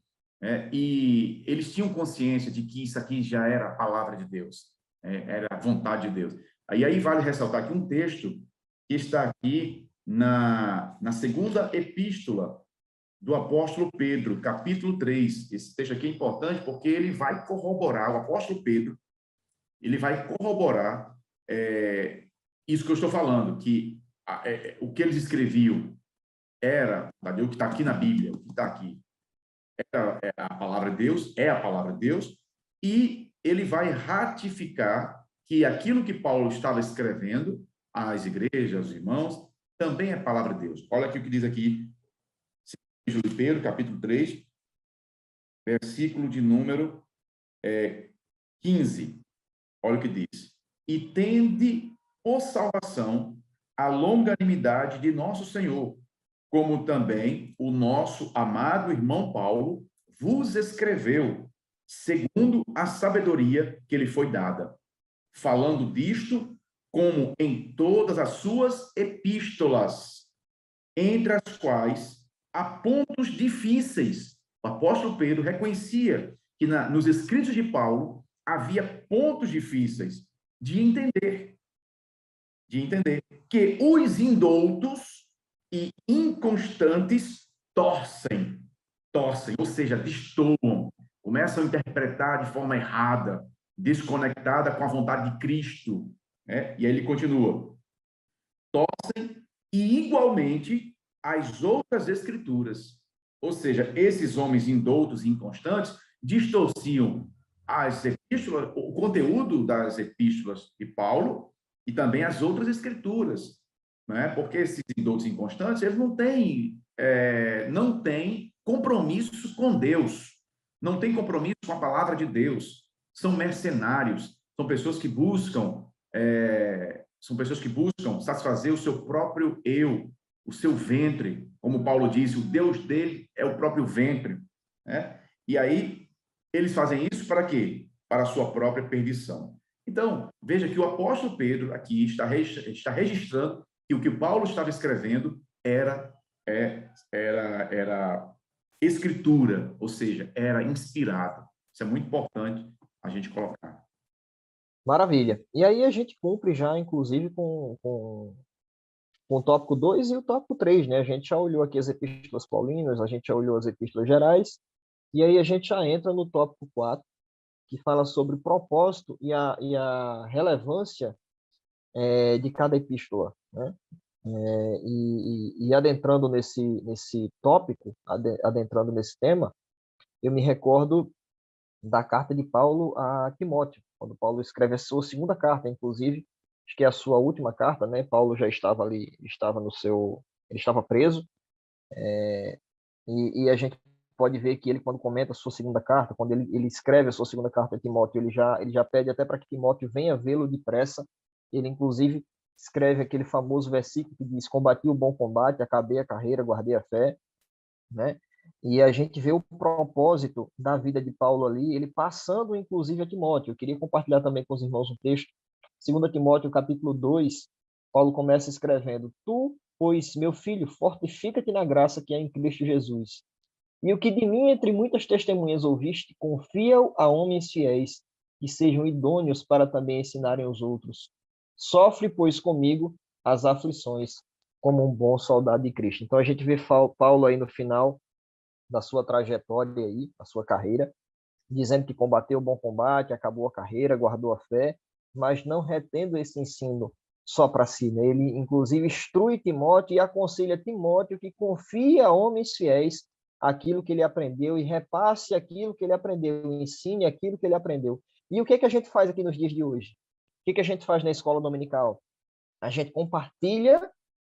E eles tinham consciência de que isso aqui já era a palavra de Deus, era a vontade de Deus. Aí vale ressaltar aqui um texto que está aqui na segunda epístola do apóstolo Pedro, capítulo 3. Esse texto aqui é importante porque ele vai corroborar, o apóstolo Pedro, ele vai corroborar isso que eu estou falando, que o que eles escreviam era, o que está aqui na Bíblia, o que está aqui, é a palavra de Deus, é a palavra de Deus, e ele vai ratificar que aquilo que Paulo estava escrevendo às igrejas, aos irmãos, também é palavra de Deus. Olha aqui o que diz aqui, de Pedro, capítulo 3, versículo de número 15. Olha o que diz. E tende por salvação a longanimidade de nosso Senhor, como também o nosso amado irmão Paulo vos escreveu, segundo a sabedoria que lhe foi dada, falando disto, como em todas as suas epístolas, entre as quais há pontos difíceis. O apóstolo Pedro reconhecia que nos escritos de Paulo havia pontos difíceis de entender, que os indoutos e inconstantes torcem, ou seja, destoam, começam a interpretar de forma errada, desconectada com a vontade de Cristo. E aí ele continua. Torcem e, igualmente, as outras escrituras. Ou seja, esses homens indoutos e inconstantes distorciam as epístolas, o conteúdo das epístolas de Paulo e também as outras escrituras. Porque esses indoutos e inconstantes, eles não têm compromisso com Deus, não têm compromisso com a palavra de Deus, são mercenários, são pessoas que buscam satisfazer o seu próprio eu, o seu ventre, como Paulo diz, o Deus dele é o próprio ventre. E aí, eles fazem isso para quê? Para a sua própria perdição. Então, veja que o apóstolo Pedro aqui está registrando que o que Paulo estava escrevendo era escritura, ou seja, era inspirado. Isso é muito importante a gente colocar.
Maravilha. E aí a gente cumpre já, inclusive, com o tópico 2 e o tópico 3, né? A gente já olhou aqui as epístolas paulinas, a gente já olhou as epístolas gerais, e aí a gente já entra no tópico 4, que fala sobre o propósito e a relevância de cada epístola, né? E adentrando nesse tópico, adentrando nesse tema, eu me recordo da carta de Paulo a Timóteo, quando Paulo escreve a sua segunda carta, inclusive, acho que é a sua última carta, né? Paulo já estava ali, ele estava preso, e a gente pode ver que ele, quando comenta a sua segunda carta, quando ele escreve a sua segunda carta a Timóteo, ele já pede até para que Timóteo venha vê-lo depressa. Ele, inclusive, escreve aquele famoso versículo que diz: combati o bom combate, acabei a carreira, guardei a fé, né? E a gente vê o propósito da vida de Paulo ali, ele passando, inclusive, a Timóteo. Eu queria compartilhar também com os irmãos um texto. 2 Timóteo, capítulo 2, Paulo começa escrevendo: Tu, pois, meu filho, fortifica-te na graça que é em Cristo Jesus. E o que de mim, entre muitas testemunhas, ouviste, confia-o a homens fiéis, que sejam idôneos para também ensinarem os outros. Sofre, pois, comigo as aflições, como um bom soldado de Cristo. Então, a gente vê Paulo aí no final da sua trajetória aí, da sua carreira, dizendo que combateu o bom combate, acabou a carreira, guardou a fé, mas não retendo esse ensino só para si. Né? Ele, inclusive, instrui Timóteo e aconselha Timóteo que confia a homens fiéis aquilo que ele aprendeu e repasse aquilo que ele aprendeu, ensine aquilo que ele aprendeu. E o que é que a gente faz aqui nos dias de hoje? O que é que a gente faz na escola dominical? A gente compartilha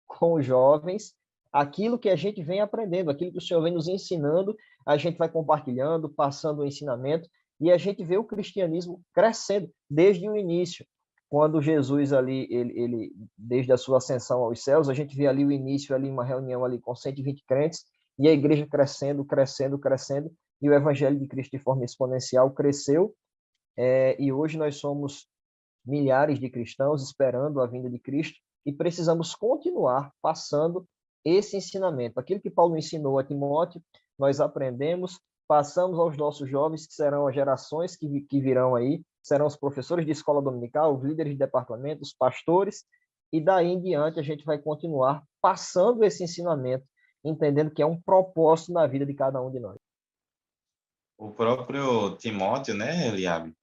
com os jovens aquilo que a gente vem aprendendo, aquilo que o Senhor vem nos ensinando, a gente vai compartilhando, passando o ensinamento, e a gente vê o cristianismo crescendo desde o início. Quando Jesus ali, ele desde a sua ascensão aos céus, a gente vê ali o início, ali uma reunião ali com 120 crentes, e a igreja crescendo, crescendo, crescendo, e o evangelho de Cristo de forma exponencial cresceu, e hoje nós somos milhares de cristãos esperando a vinda de Cristo, e precisamos continuar passando esse ensinamento. Aquilo que Paulo ensinou a Timóteo, nós aprendemos, passamos aos nossos jovens, que serão as gerações que virão aí, serão os professores de escola dominical, os líderes de departamento, os pastores, e daí em diante a gente vai continuar passando esse ensinamento, entendendo que é um propósito na vida de cada um de nós.
O próprio Timóteo, né, Eliabe?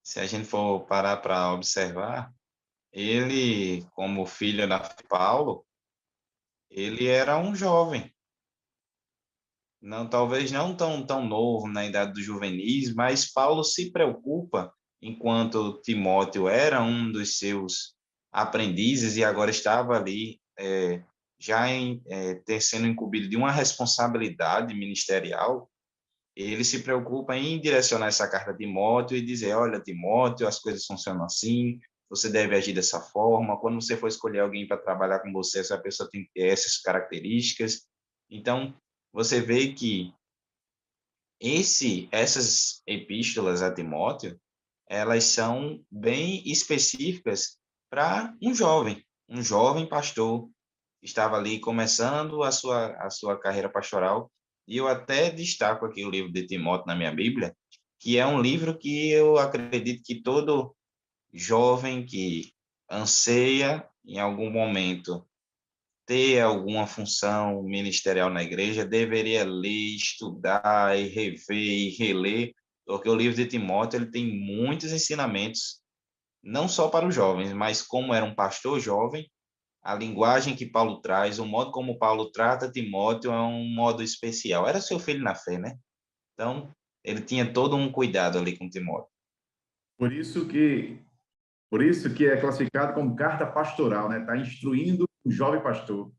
Se a gente for parar para observar, ele, como filho de Paulo, ele era um jovem. Não, talvez não tão novo na idade do juvenis, mas Paulo se preocupa, enquanto Timóteo era um dos seus aprendizes e agora estava ali sendo incumbido de uma responsabilidade ministerial. Ele se preocupa em direcionar essa carta a Timóteo e dizer: olha, Timóteo, as coisas funcionam assim, você deve agir dessa forma, quando você for escolher alguém para trabalhar com você, essa pessoa tem que ter essas características. Então, você vê que essas epístolas a Timóteo, elas são bem específicas para um jovem pastor, que estava ali começando a sua carreira pastoral. E eu até destaco aqui o livro de Timóteo na minha Bíblia, que é um livro que eu acredito que todo jovem que anseia em algum momento ter alguma função ministerial na igreja deveria ler, estudar e rever e reler, porque o livro de Timóteo ele tem muitos ensinamentos, não só para os jovens, mas como era um pastor jovem, a linguagem que Paulo traz, o modo como Paulo trata Timóteo é um modo especial. Era seu filho na fé, né? Então, ele tinha todo um cuidado ali com Timóteo.
Por isso que é classificado como carta pastoral, né? Está instruindo o jovem pastor.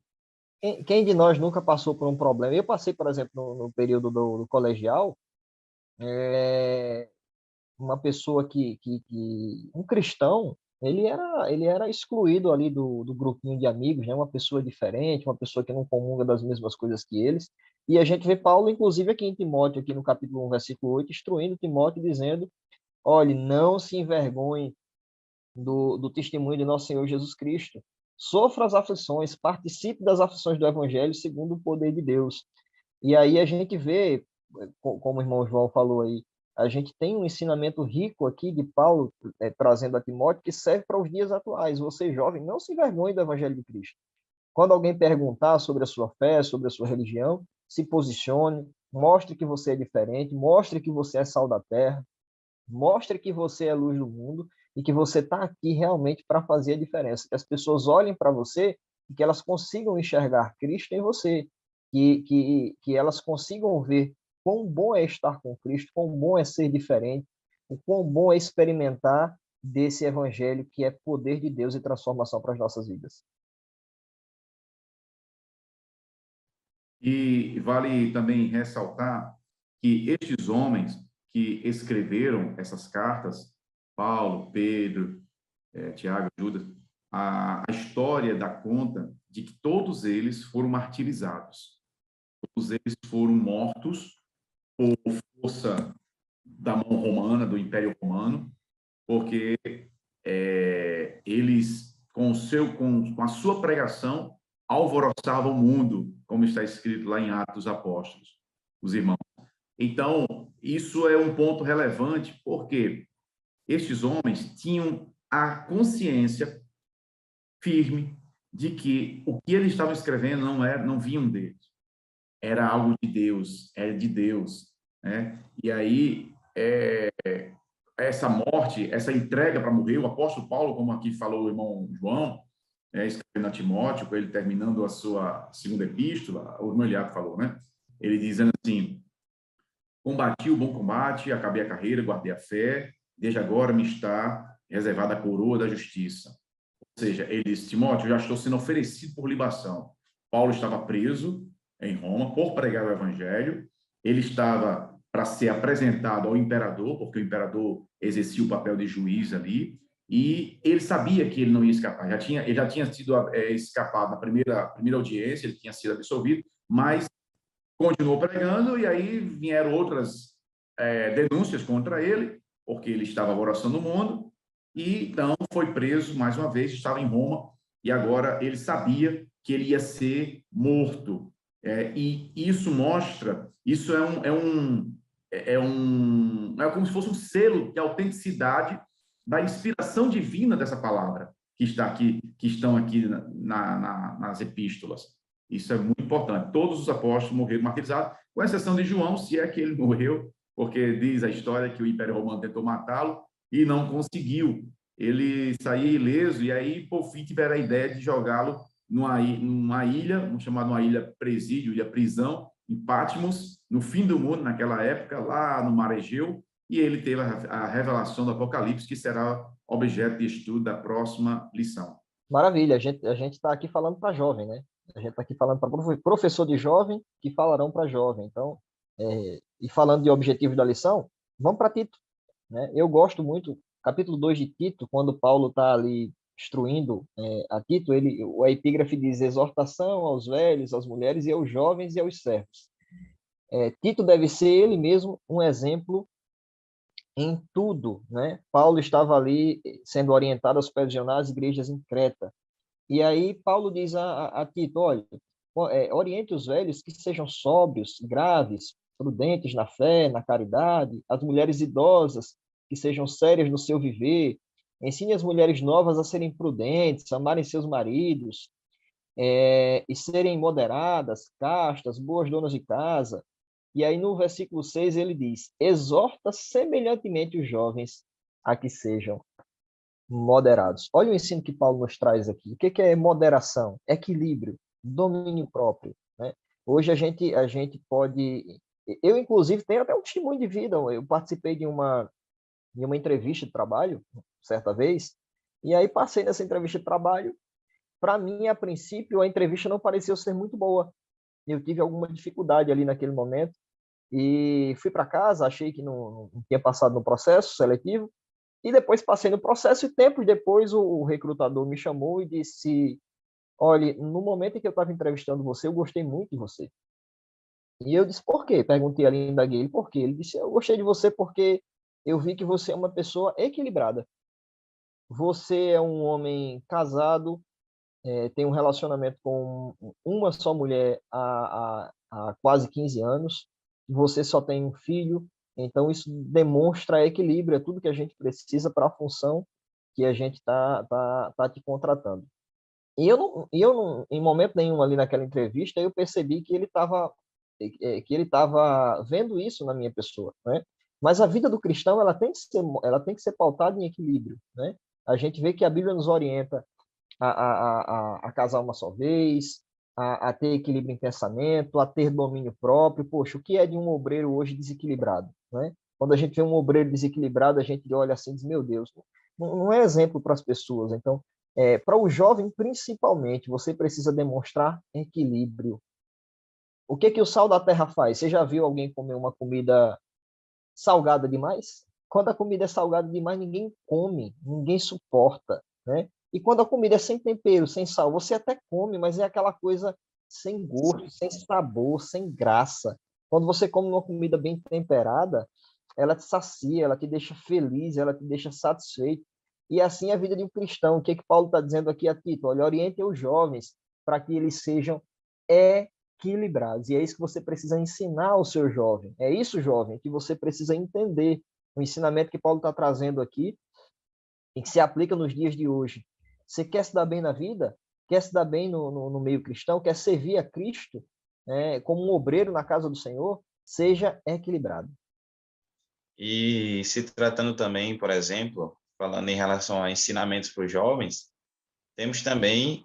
Quem de nós nunca passou por um problema? Eu passei, por exemplo, no período do colegial, uma pessoa um cristão, ele era excluído ali do grupinho de amigos, né? Uma pessoa diferente, uma pessoa que não comunga das mesmas coisas que eles. E a gente vê Paulo, inclusive aqui em Timóteo, aqui no capítulo 1, versículo 8, instruindo Timóteo, dizendo: olhe, não se envergonhe do testemunho de nosso Senhor Jesus Cristo. Sofra as aflições, participe das aflições do Evangelho segundo o poder de Deus. E aí a gente vê, como o irmão João falou aí, a gente tem um ensinamento rico aqui de Paulo trazendo a Timóteo que serve para os dias atuais. Você, jovem, não se envergonhe do Evangelho de Cristo. Quando alguém perguntar sobre a sua fé, sobre a sua religião, se posicione, mostre que você é diferente, mostre que você é sal da terra, mostre que você é luz do mundo e que você está aqui realmente para fazer a diferença. Que as pessoas olhem para você e que elas consigam enxergar Cristo em você, que elas consigam ver quão bom é estar com Cristo, quão bom é ser diferente, o quão bom é experimentar desse evangelho que é poder de Deus e transformação para as nossas vidas.
E vale também ressaltar que estes homens que escreveram essas cartas, Paulo, Pedro, Tiago, Judas, a história dá conta de que todos eles foram martirizados. Todos eles foram mortos por força da mão romana, do Império Romano, porque eles, com a sua pregação, alvoroçavam o mundo, como está escrito lá em Atos dos Apóstolos, os irmãos. Então, isso é um ponto relevante, porque estes homens tinham a consciência firme de que o que eles estavam escrevendo não vinham deles. Era algo de Deus, era de Deus, né? E aí, essa morte, essa entrega para morrer, o apóstolo Paulo, como aqui falou o irmão João, escrevendo a Timóteo, ele terminando a sua segunda epístola, o irmão Eliabe falou, né? ele dizendo assim: combati o bom combate, acabei a carreira, guardei a fé, desde agora me está reservada a coroa da justiça. Ou seja, ele disse: Timóteo, eu já estou sendo oferecido por libação. Paulo estava preso em Roma por pregar o evangelho, ele estava para ser apresentado ao imperador, porque o imperador exercia o papel de juiz ali, e ele sabia que ele não ia escapar. Ele já tinha sido escapado na primeira audiência, ele tinha sido absolvido, mas continuou pregando, e aí vieram outras denúncias contra ele, porque ele estava alvoroçando o mundo, e então foi preso mais uma vez, estava em Roma, e agora ele sabia que ele ia ser morto. E isso mostra, isso é como se fosse um selo de autenticidade da inspiração divina dessa palavra que estão aqui nas epístolas. Isso é muito importante. Todos os apóstolos morreram martirizados, com exceção de João, se é que ele morreu, porque diz a história que o Império Romano tentou matá-lo e não conseguiu. Ele saía ileso, e aí, por fim, tiveram a ideia de jogá-lo numa ilha, chamada uma ilha presídio, ilha prisão, em Patmos, no fim do mundo, naquela época, lá no Mar Egeu, e ele teve a revelação do Apocalipse, que será objeto de estudo da próxima lição.
Maravilha, a gente está aqui falando para jovem, né? A gente está aqui falando para professor de jovem que falarão para jovem. Então, e falando de objetivos da lição, vamos para Tito, né? Eu gosto muito, capítulo 2 de Tito, quando Paulo está ali instruindo a Tito, a epígrafe diz exortação aos velhos, às mulheres e aos jovens e aos servos. Tito deve ser ele mesmo um exemplo em tudo, né? Paulo estava ali sendo orientado a supervisionar as igrejas em Creta. E aí Paulo diz a Tito, olha, oriente os velhos que sejam sóbrios, graves, prudentes na fé, na caridade, as mulheres idosas que sejam sérias no seu viver, ensine as mulheres novas a serem prudentes, amarem seus maridos, e serem moderadas, castas, boas donas de casa. E aí no versículo 6 ele diz, exorta semelhantemente os jovens a que sejam moderados. Olha o ensino que Paulo nos traz aqui. O que é moderação? Equilíbrio, domínio próprio, né? Hoje a gente pode... Eu, inclusive, tenho até um testemunho de vida. Eu participei de uma entrevista de trabalho, certa vez, e aí passei nessa entrevista de trabalho. Para mim, a princípio, a entrevista não pareceu ser muito boa. Eu tive alguma dificuldade ali naquele momento, e fui para casa, achei que não tinha passado no processo seletivo, e depois passei no processo, e tempos depois o recrutador me chamou e disse, olha, no momento em que eu estava entrevistando você, eu gostei muito de você. E eu disse, por quê? Perguntei ali, indaguei ele, por quê? Ele disse, eu gostei de você porque eu vi que você é uma pessoa equilibrada. Você é um homem casado, tem um relacionamento com uma só mulher há quase 15 anos, você só tem um filho, então isso demonstra equilíbrio, é tudo que a gente precisa para a função que a gente tá te contratando. E eu não, em momento nenhum ali naquela entrevista, eu percebi que ele estava vendo isso na minha pessoa, né? Mas a vida do cristão, ela tem que ser pautada em equilíbrio, né? A gente vê que a Bíblia nos orienta a casar uma só vez, a ter equilíbrio em pensamento, a ter domínio próprio. Poxa, o que é de um obreiro hoje desequilibrado, né? Quando a gente vê um obreiro desequilibrado, a gente olha assim e diz, meu Deus, não é exemplo para as pessoas. Então, para o jovem, principalmente, você precisa demonstrar equilíbrio. O que o sal da terra faz? Você já viu alguém comer uma comida salgada demais? Quando a comida é salgada demais, ninguém come, ninguém suporta, né? E quando a comida é sem tempero, sem sal, você até come, mas é aquela coisa sem gosto, sem sabor, sem graça. Quando você come uma comida bem temperada, ela te sacia, ela te deixa feliz, ela te deixa satisfeito. E assim é a vida de um cristão. O que Paulo está dizendo aqui a Tito? Olha, oriente os jovens para que eles sejam equilibrados. E é isso que você precisa ensinar ao seu jovem. É isso, jovem, que você precisa entender. O ensinamento que Paulo está trazendo aqui e que se aplica nos dias de hoje. Você quer se dar bem na vida? Quer se dar bem no meio cristão? Quer servir a Cristo como um obreiro na casa do Senhor? Seja equilibrado.
E se tratando também, por exemplo, falando em relação a ensinamentos para os jovens, temos também,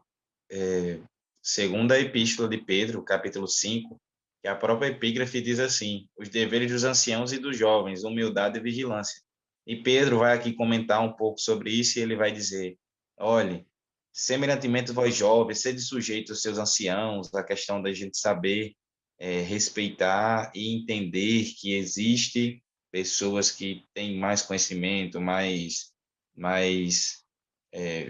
segunda epístola de Pedro, capítulo 5, que a própria epígrafe diz assim: os deveres dos anciãos e dos jovens, humildade e vigilância. E Pedro vai aqui comentar um pouco sobre isso e ele vai dizer: olhe, semelhantemente vós jovens, sede sujeitos aos seus anciãos, a questão da gente saber respeitar e entender que existe pessoas que têm mais conhecimento, mais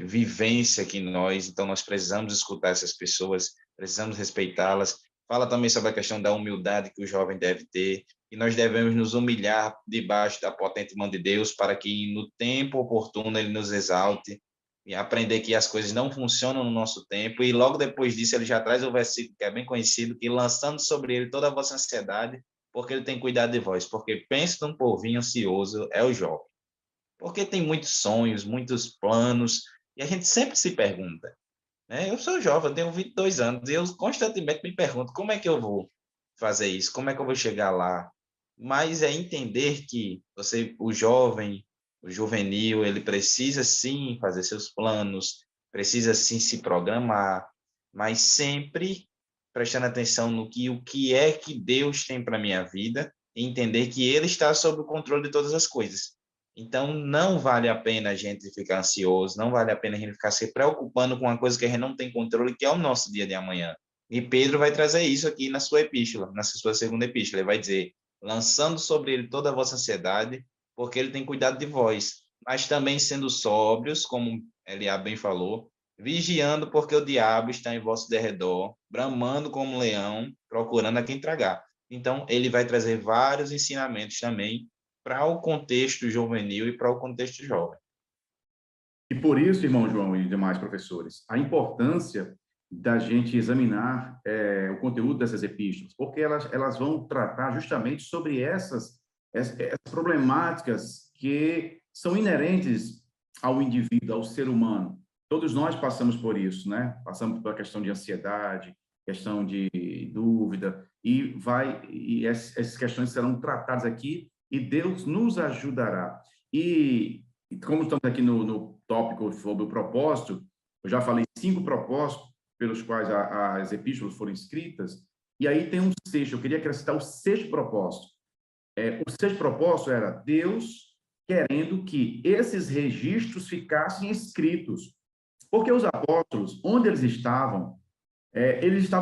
vivência que nós, então nós precisamos escutar essas pessoas, precisamos respeitá-las. Fala também sobre a questão da humildade que o jovem deve ter, e nós devemos nos humilhar debaixo da potente mão de Deus para que no tempo oportuno ele nos exalte, e aprender que as coisas não funcionam no nosso tempo, e logo depois disso ele já traz o versículo que é bem conhecido, que lançando sobre ele toda a vossa ansiedade, porque ele tem cuidado de vós, porque pensa num povinho ansioso é o jovem, porque tem muitos sonhos, muitos planos, e a gente sempre se pergunta, né? Eu sou jovem, eu tenho 22 anos, e eu constantemente me pergunto, como é que eu vou fazer isso? Como é que eu vou chegar lá? Mas é entender que o jovem, o juvenil, ele precisa sim fazer seus planos, precisa sim se programar, mas sempre prestando atenção no que o que é que Deus tem para minha vida e entender que ele está sob o controle de todas as coisas. Então, não vale a pena a gente ficar ansioso, não vale a pena a gente ficar se preocupando com uma coisa que a gente não tem controle, que é o nosso dia de amanhã. E Pedro vai trazer isso aqui na sua epístola, na sua segunda epístola. Ele vai dizer: lançando sobre ele toda a vossa ansiedade, porque ele tem cuidado de vós, mas também sendo sóbrios, como Eliá bem falou, vigiando, porque o diabo está em vosso derredor, bramando como um leão, procurando a quem tragar. Então, ele vai trazer vários ensinamentos também para o contexto juvenil e para o contexto jovem.
E por isso, irmão João e demais professores, a importância da gente examinar o conteúdo dessas epístolas, porque elas vão tratar justamente sobre essas problemáticas que são inerentes ao indivíduo, ao ser humano. Todos nós passamos por isso, né? Passamos por a questão de ansiedade, questão de dúvida, e essas questões serão tratadas aqui e Deus nos ajudará. E como estamos aqui no tópico sobre o propósito, eu já falei 5 propósitos pelos quais as epístolas foram escritas, e aí tem um sexto, eu queria acrescentar o 6º propósito. O 6º propósito era Deus querendo que esses registros ficassem escritos, porque os apóstolos, onde eles estavam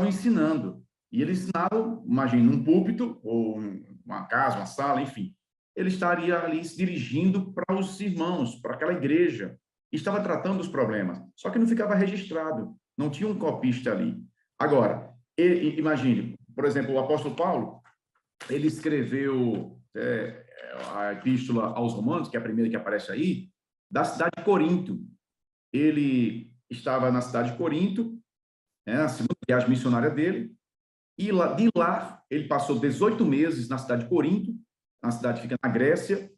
ensinando, e eles ensinavam, imagina, num púlpito, ou uma casa, uma sala, enfim, ele estaria ali se dirigindo para os irmãos, para aquela igreja, e estava tratando os problemas, só que não ficava registrado, não tinha um copista ali. Agora, imagine, por exemplo, o apóstolo Paulo, ele escreveu a epístola aos Romanos, que é a primeira que aparece aí, da cidade de Corinto. Ele estava na cidade de Corinto, a segunda viagem missionária dele, e de lá ele passou 18 meses na cidade de Corinto, na cidade que fica na Grécia.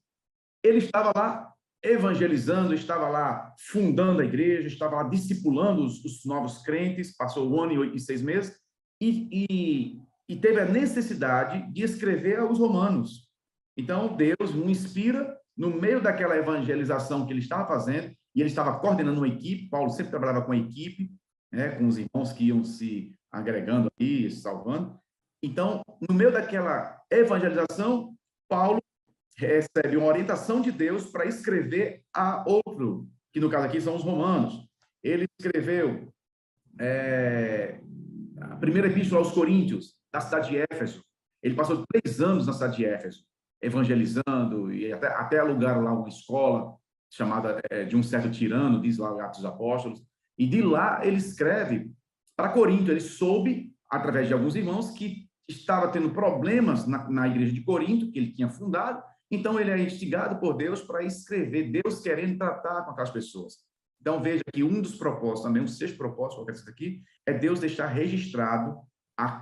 Ele estava lá evangelizando, estava lá fundando a igreja, estava lá discipulando os novos crentes, passou 1 ano e 6 meses, e teve a necessidade de escrever aos romanos. Então, Deus o inspira, no meio daquela evangelização que ele estava fazendo, e ele estava coordenando uma equipe, Paulo sempre trabalhava com a equipe, com os irmãos que iam se agregando aí, salvando. Então, no meio daquela evangelização, Paulo recebe uma orientação de Deus para escrever a outro, que no caso aqui são os romanos. Ele escreveu a primeira epístola aos Coríntios, da cidade de Éfeso. Ele passou 3 anos na cidade de Éfeso, evangelizando, e até alugaram lá uma escola chamada de um certo tirano, diz lá Atos dos Apóstolos, e de lá ele escreve para Corinto. Ele soube, através de alguns irmãos, que estava tendo problemas na igreja de Corinto, que ele tinha fundado, então ele é instigado por Deus para escrever, Deus querendo tratar com aquelas pessoas. Então veja que um dos propósitos, também um 6º propósito, qualquer coisa aqui, é Deus deixar registrado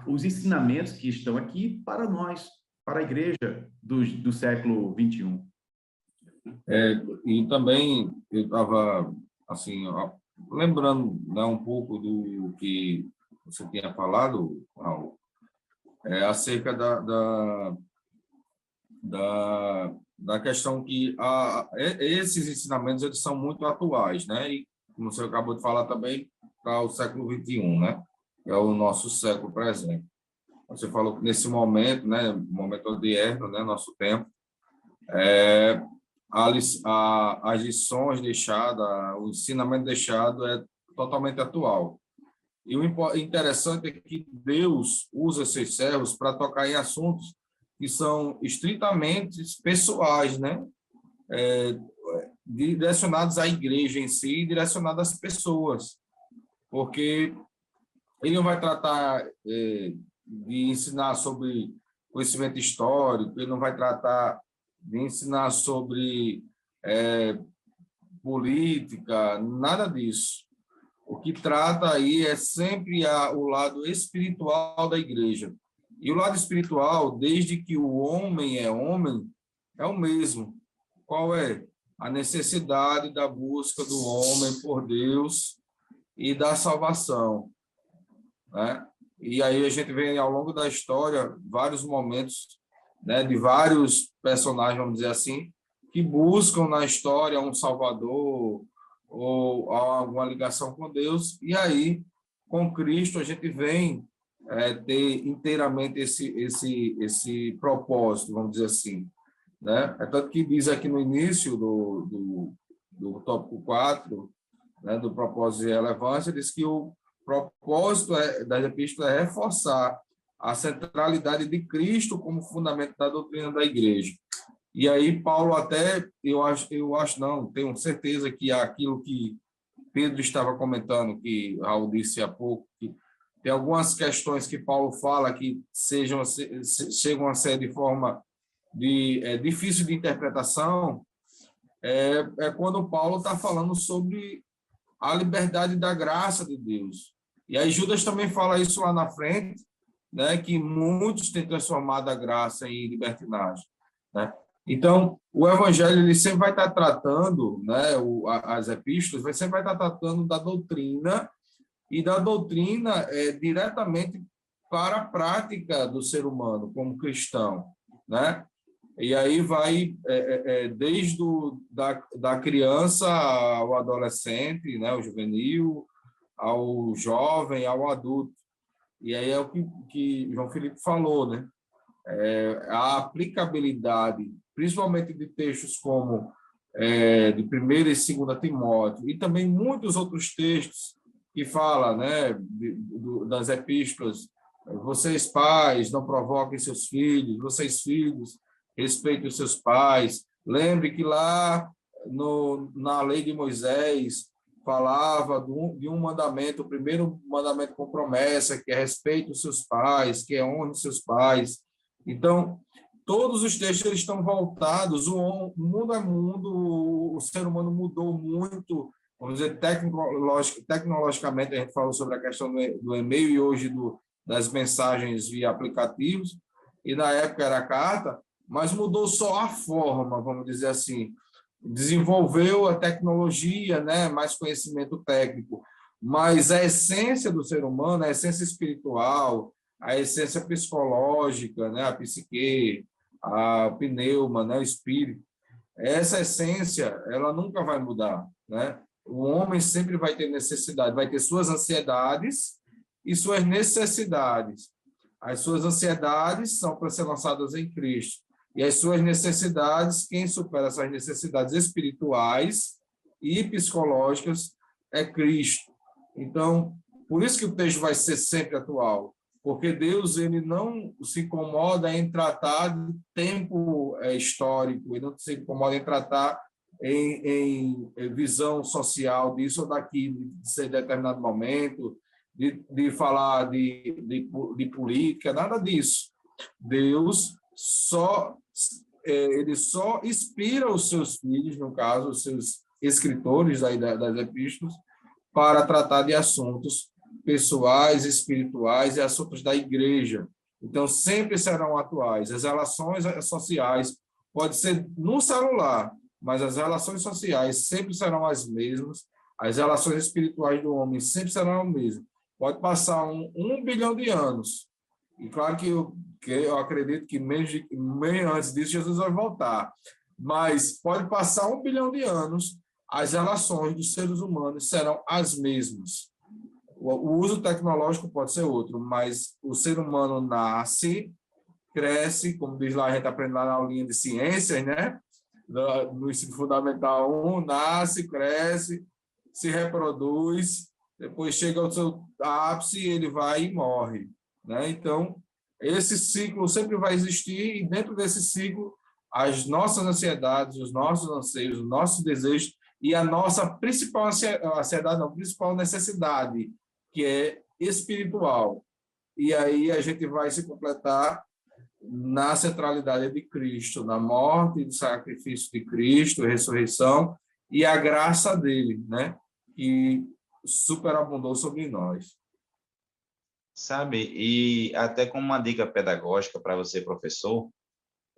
os ensinamentos que estão aqui para nós, para a igreja do século XXI.
E também eu estava assim, lembrando, né, um pouco do que você tinha falado, Raul, acerca da questão que esses ensinamentos eles são muito atuais, né? E como você acabou de falar também, para o século XXI, né? Que é o nosso século presente. Você falou que nesse momento, né, momento odierno, né, nosso tempo, as lições deixadas, o ensinamento deixado é totalmente atual. E o interessante é que Deus usa esses servos para tocar em assuntos que são estritamente pessoais, né? Direcionados à igreja em si, direcionados às pessoas, porque ele não vai tratar de ensinar sobre conhecimento histórico, ele não vai tratar de ensinar sobre política, nada disso. O que trata aí é sempre o lado espiritual da igreja. E o lado espiritual, desde que o homem, é o mesmo. Qual é? A necessidade da busca do homem por Deus e da salvação, né? E aí a gente vê ao longo da história vários momentos, né, de vários personagens, vamos dizer assim, que buscam na história um salvador ou alguma ligação com Deus, e aí, com Cristo, a gente vem ter inteiramente esse propósito, vamos dizer assim, né? É tanto que diz aqui no início do tópico 4, né, do propósito e relevância, diz que o propósito das epístolas é reforçar a centralidade de Cristo como fundamento da doutrina da igreja. E aí Paulo até, eu acho não, tenho certeza que aquilo que Pedro estava comentando, que Raul disse há pouco, que tem algumas questões que Paulo fala que chegam a ser de forma difícil de interpretação, quando Paulo está falando sobre a liberdade da graça de Deus. E aí Judas também fala isso lá na frente, né, que muitos têm transformado a graça em libertinagem, né? Então, o evangelho ele sempre vai estar tratando, né, as epístolas, sempre vai estar tratando da doutrina, e da doutrina diretamente para a prática do ser humano como cristão, né? E aí vai desde da criança ao adolescente, né, ao juvenil, ao jovem, ao adulto. E aí é o que João Felipe falou, né? A aplicabilidade, principalmente de textos como de 1ª e 2ª Timóteo, e também muitos outros textos que falam, né, das epístolas. Vocês, pais, não provoquem seus filhos, vocês, filhos, respeitem os seus pais. Lembre que lá na lei de Moisés falava de um mandamento, o primeiro mandamento com promessa, que é respeite os seus pais, que é honre os seus pais. Então, todos os textos eles estão voltados, o mundo é mundo, o ser humano mudou muito, vamos dizer, tecnologicamente, a gente falou sobre a questão do e-mail e hoje das mensagens via aplicativos, e na época era carta, mas mudou só a forma, vamos dizer assim. Desenvolveu a tecnologia, né, mais conhecimento técnico, mas a essência do ser humano, a essência espiritual, a essência psicológica, né, a psique, a pneuma, né, o espírito, essa essência, ela nunca vai mudar, né? O homem sempre vai ter necessidade, vai ter suas ansiedades e suas necessidades. As suas ansiedades são para ser lançadas em Cristo. E as suas necessidades, quem supera essas necessidades espirituais e psicológicas é Cristo. Então, por isso que o texto vai ser sempre atual, porque Deus ele não se incomoda em tratar de tempo histórico, ele não se incomoda em tratar em visão social disso ou daquilo, de ser determinado momento, de falar de política, nada disso. Deus ele só inspira os seus filhos, no caso, os seus escritores das epístolas, para tratar de assuntos pessoais, espirituais e assuntos da igreja. Então, sempre serão atuais. As relações sociais, pode ser no celular, mas as relações sociais sempre serão as mesmas, as relações espirituais do homem sempre serão as mesmas. Pode passar um bilhão de anos. E claro que eu acredito que meio antes disso Jesus vai voltar. Mas pode passar 1 bilhão de anos, as relações dos seres humanos serão as mesmas. O uso tecnológico pode ser outro, mas o ser humano nasce, cresce, como diz lá, a gente aprende lá na aulinha de ciências, né? No ensino fundamental 1, nasce, cresce, se reproduz, depois chega ao seu ápice, ele vai e morre, né? Então, esse ciclo sempre vai existir e dentro desse ciclo, as nossas ansiedades, os nossos anseios, os nossos desejos e a nossa principal ansiedade, não, principal necessidade, que é espiritual. E aí a gente vai se completar na centralidade de Cristo, na morte e sacrifício de Cristo, ressurreição e a graça dele, né? Que superabundou sobre nós.
Sabe, e até como uma dica pedagógica para você, professor,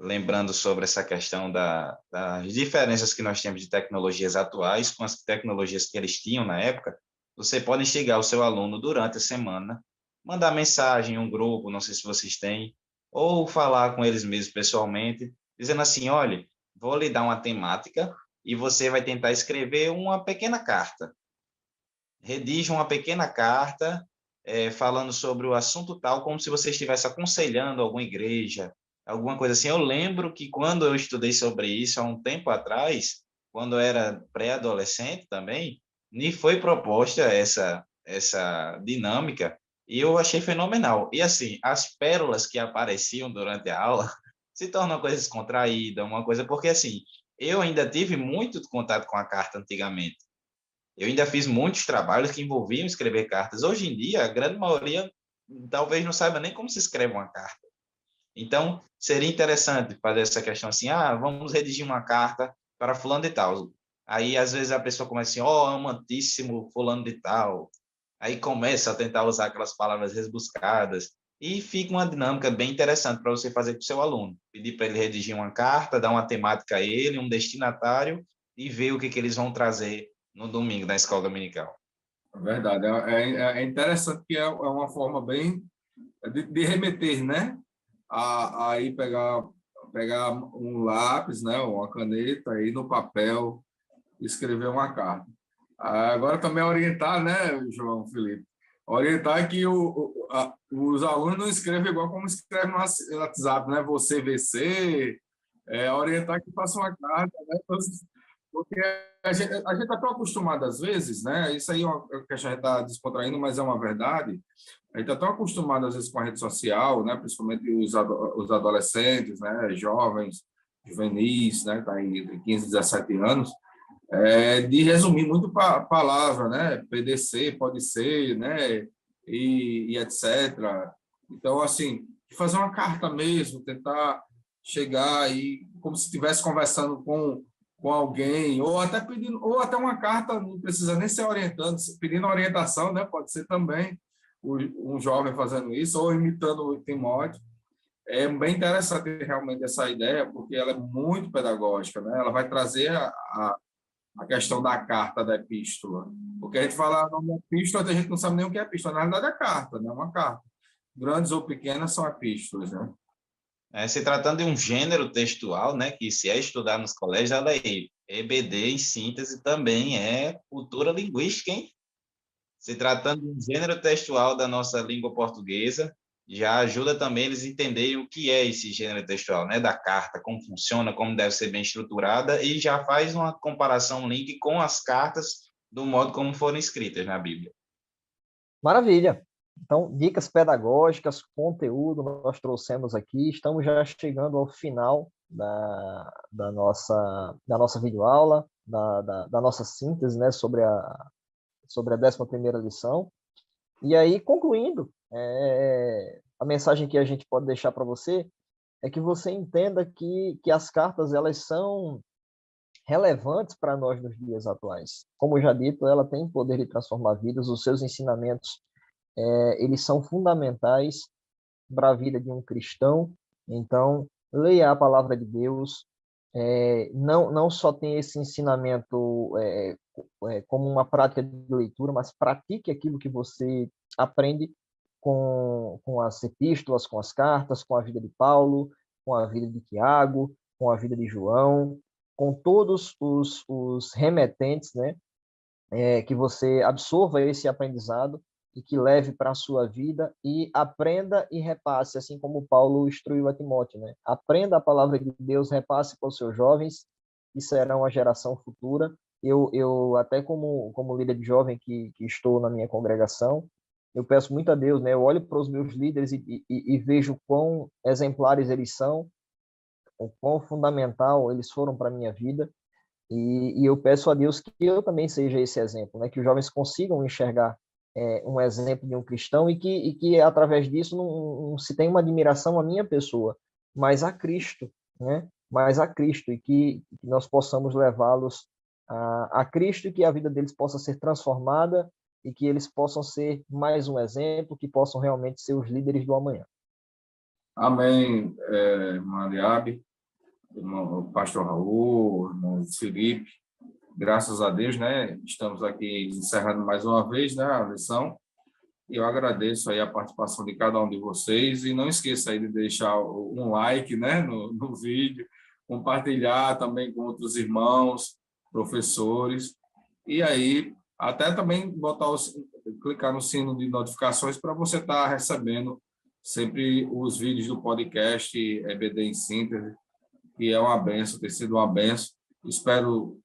lembrando sobre essa questão das diferenças que nós temos de tecnologias atuais com as tecnologias que eles tinham na época, você pode instigar o seu aluno durante a semana, mandar mensagem em um grupo, não sei se vocês têm, ou falar com eles mesmos pessoalmente, dizendo assim, olha, vou lhe dar uma temática e você vai tentar escrever uma pequena carta. Redige uma pequena carta falando sobre o assunto tal, como se você estivesse aconselhando alguma igreja, alguma coisa assim. Eu lembro que quando eu estudei sobre isso há um tempo atrás, quando eu era pré-adolescente também, me foi proposta essa dinâmica e eu achei fenomenal. E assim, as pérolas que apareciam durante a aula se tornam uma coisa descontraída, uma coisa porque assim, eu ainda tive muito contato com a carta antigamente. Eu ainda fiz muitos trabalhos que envolviam escrever cartas. Hoje em dia, a grande maioria talvez não saiba nem como se escreve uma carta. Então, seria interessante fazer essa questão assim, vamos redigir uma carta para fulano de tal. Aí, às vezes, a pessoa começa assim, amantíssimo fulano de tal. Aí começa a tentar usar aquelas palavras rebuscadas. E fica uma dinâmica bem interessante para você fazer com o seu aluno. Pedir para ele redigir uma carta, dar uma temática a ele, um destinatário, e ver o que eles vão trazer no domingo na escola dominical.
É verdade. É interessante que é uma forma bem de remeter, né? Aí pegar um lápis, né? Uma caneta, aí no papel, escrever uma carta. Agora também orientar, né, João Felipe? Orientar que os alunos não escrevam igual como escreve no WhatsApp, né? Você VC, orientar que faça uma carta, né? Porque a gente está tão acostumado às vezes, né? Isso aí é uma que a gente está descontraindo, mas é uma verdade. A gente está tão acostumado às vezes com a rede social, né? Principalmente os adolescentes, né? Jovens, juvenis, né? Tá aí entre 15 e 17 anos, de resumir muito palavra, né? PDC, pode ser, né? E etc. Então, assim, fazer uma carta mesmo, tentar chegar aí como se estivesse conversando com alguém, ou até pedindo, ou até uma carta, não precisa nem ser orientando, pedindo orientação, né? Pode ser também um jovem fazendo isso, ou imitando o Timóteo. É bem interessante realmente essa ideia, porque ela é muito pedagógica, né? Ela vai trazer a questão da carta da epístola. Porque a gente fala nome da epístola, a gente não sabe nem o que é epístola. Na realidade, é carta, né? Uma carta. Grandes ou pequenas são epístolas, né?
Se tratando de um gênero textual, né, que se é estudar nos colégios, a lei EBD, em síntese, também é cultura linguística, hein? Se tratando de um gênero textual da nossa língua portuguesa, já ajuda também eles a entenderem o que é esse gênero textual, né, da carta, como funciona, como deve ser bem estruturada, e já faz uma comparação, um link com as cartas, do modo como foram escritas na Bíblia.
Maravilha! Então, dicas pedagógicas, conteúdo nós trouxemos aqui. Estamos já chegando ao final da nossa videoaula, da nossa síntese, né, sobre a 11ª lição. E aí, concluindo, a mensagem que a gente pode deixar para você é que você entenda que as cartas elas são relevantes para nós nos dias atuais. Como já dito, ela tem poder de transformar vidas, os seus ensinamentos eles são fundamentais para a vida de um cristão. Então, leia a palavra de Deus, não só tem esse ensinamento como uma prática de leitura, mas pratique aquilo que você aprende com as epístolas, com as cartas, com a vida de Paulo, com a vida de Tiago, com a vida de João, com todos os remetentes, né? Que você absorva esse aprendizado e que leve para a sua vida, e aprenda e repasse, assim como Paulo instruiu a Timóteo, né? Aprenda a palavra de Deus, repasse para os seus jovens, que serão a geração futura. Eu até como líder de jovem que estou na minha congregação, eu peço muito a Deus, né? Eu olho para os meus líderes e vejo quão exemplares eles são, o quão fundamental eles foram para a minha vida, e eu peço a Deus que eu também seja esse exemplo, né? Que os jovens consigam enxergar um exemplo de um cristão e que através disso não se tenha uma admiração à minha pessoa, mas a Cristo, né? Mas a Cristo, e que nós possamos levá-los a Cristo, e que a vida deles possa ser transformada e que eles possam ser mais um exemplo, que possam realmente ser os líderes do amanhã.
Amém, irmã Eliabe, irmão pastor Raul, irmão Felipe. Graças a Deus, né? Estamos aqui encerrando mais uma vez, né, a lição. E eu agradeço aí a participação de cada um de vocês. E não esqueça aí de deixar um like, né, no vídeo, compartilhar também com outros irmãos, professores. E aí, até também clicar no sino de notificações para você estar recebendo sempre os vídeos do podcast EBD em Síntese, que é uma benção, tem sido uma benção. Espero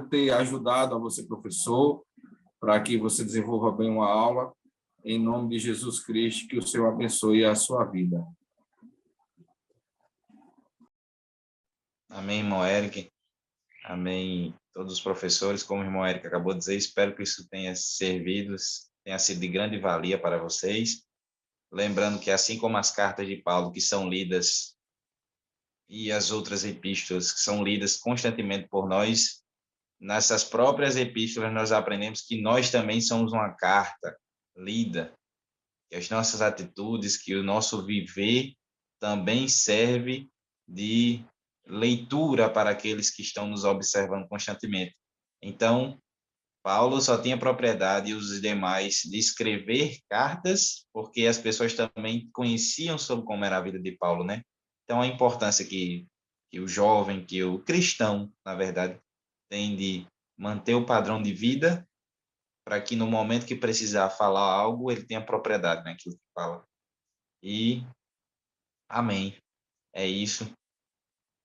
ter ajudado a você, professor, para que você desenvolva bem uma aula. Em nome de Jesus Cristo, que o Senhor abençoe a sua vida.
Amém, irmão Eric. Amém, todos os professores. Como o irmão Eric acabou de dizer, espero que isso tenha servido, tenha sido de grande valia para vocês. Lembrando que, assim como as cartas de Paulo, que são lidas, e as outras epístolas que são lidas constantemente por nós, nessas próprias epístolas nós aprendemos que nós também somos uma carta lida, que as nossas atitudes, que o nosso viver também serve de leitura para aqueles que estão nos observando constantemente. Então, Paulo só tinha propriedade e os demais de escrever cartas, porque as pessoas também conheciam sobre como era a vida de Paulo, né? Então, a importância que o jovem, que o cristão, na verdade, tem de manter o padrão de vida para que no momento que precisar falar algo, ele tenha propriedade naquilo que fala. E amém. É isso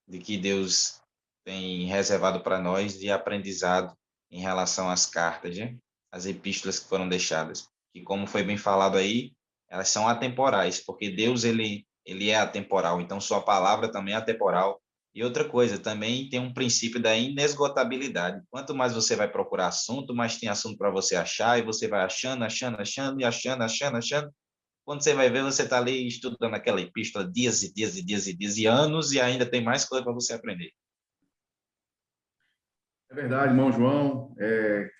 de que Deus tem reservado para nós de aprendizado em relação às cartas, né? As epístolas que foram deixadas. E como foi bem falado aí, elas são atemporais, porque Deus ele é atemporal, então sua palavra também é atemporal. E outra coisa, também tem um princípio da inesgotabilidade. Quanto mais você vai procurar assunto, mais tem assunto para você achar, e você vai achando, e achando. Quando você vai ver, você está ali estudando aquela epístola dias e dias e dias e dias e anos, e ainda tem mais coisa para você aprender.
É verdade, irmão João.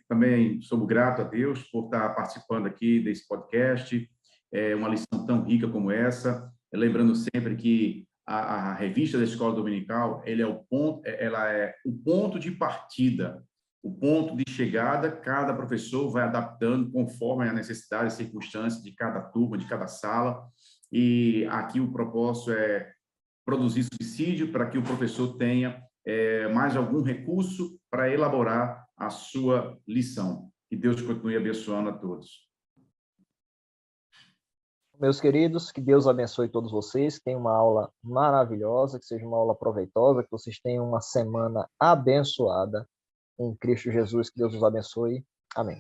Também sou grato a Deus por estar participando aqui desse podcast. É uma lição tão rica como essa. Lembrando sempre que a revista da Escola Dominical, ela é o ponto de partida, o ponto de chegada. Cada professor vai adaptando conforme a necessidade e circunstâncias de cada turma, de cada sala. E aqui o propósito é produzir subsídio para que o professor tenha mais algum recurso para elaborar a sua lição. Que Deus continue abençoando a todos.
Meus queridos, que Deus abençoe todos vocês, que tenham uma aula maravilhosa, que seja uma aula proveitosa, que vocês tenham uma semana abençoada em Cristo Jesus, que Deus os abençoe. Amém.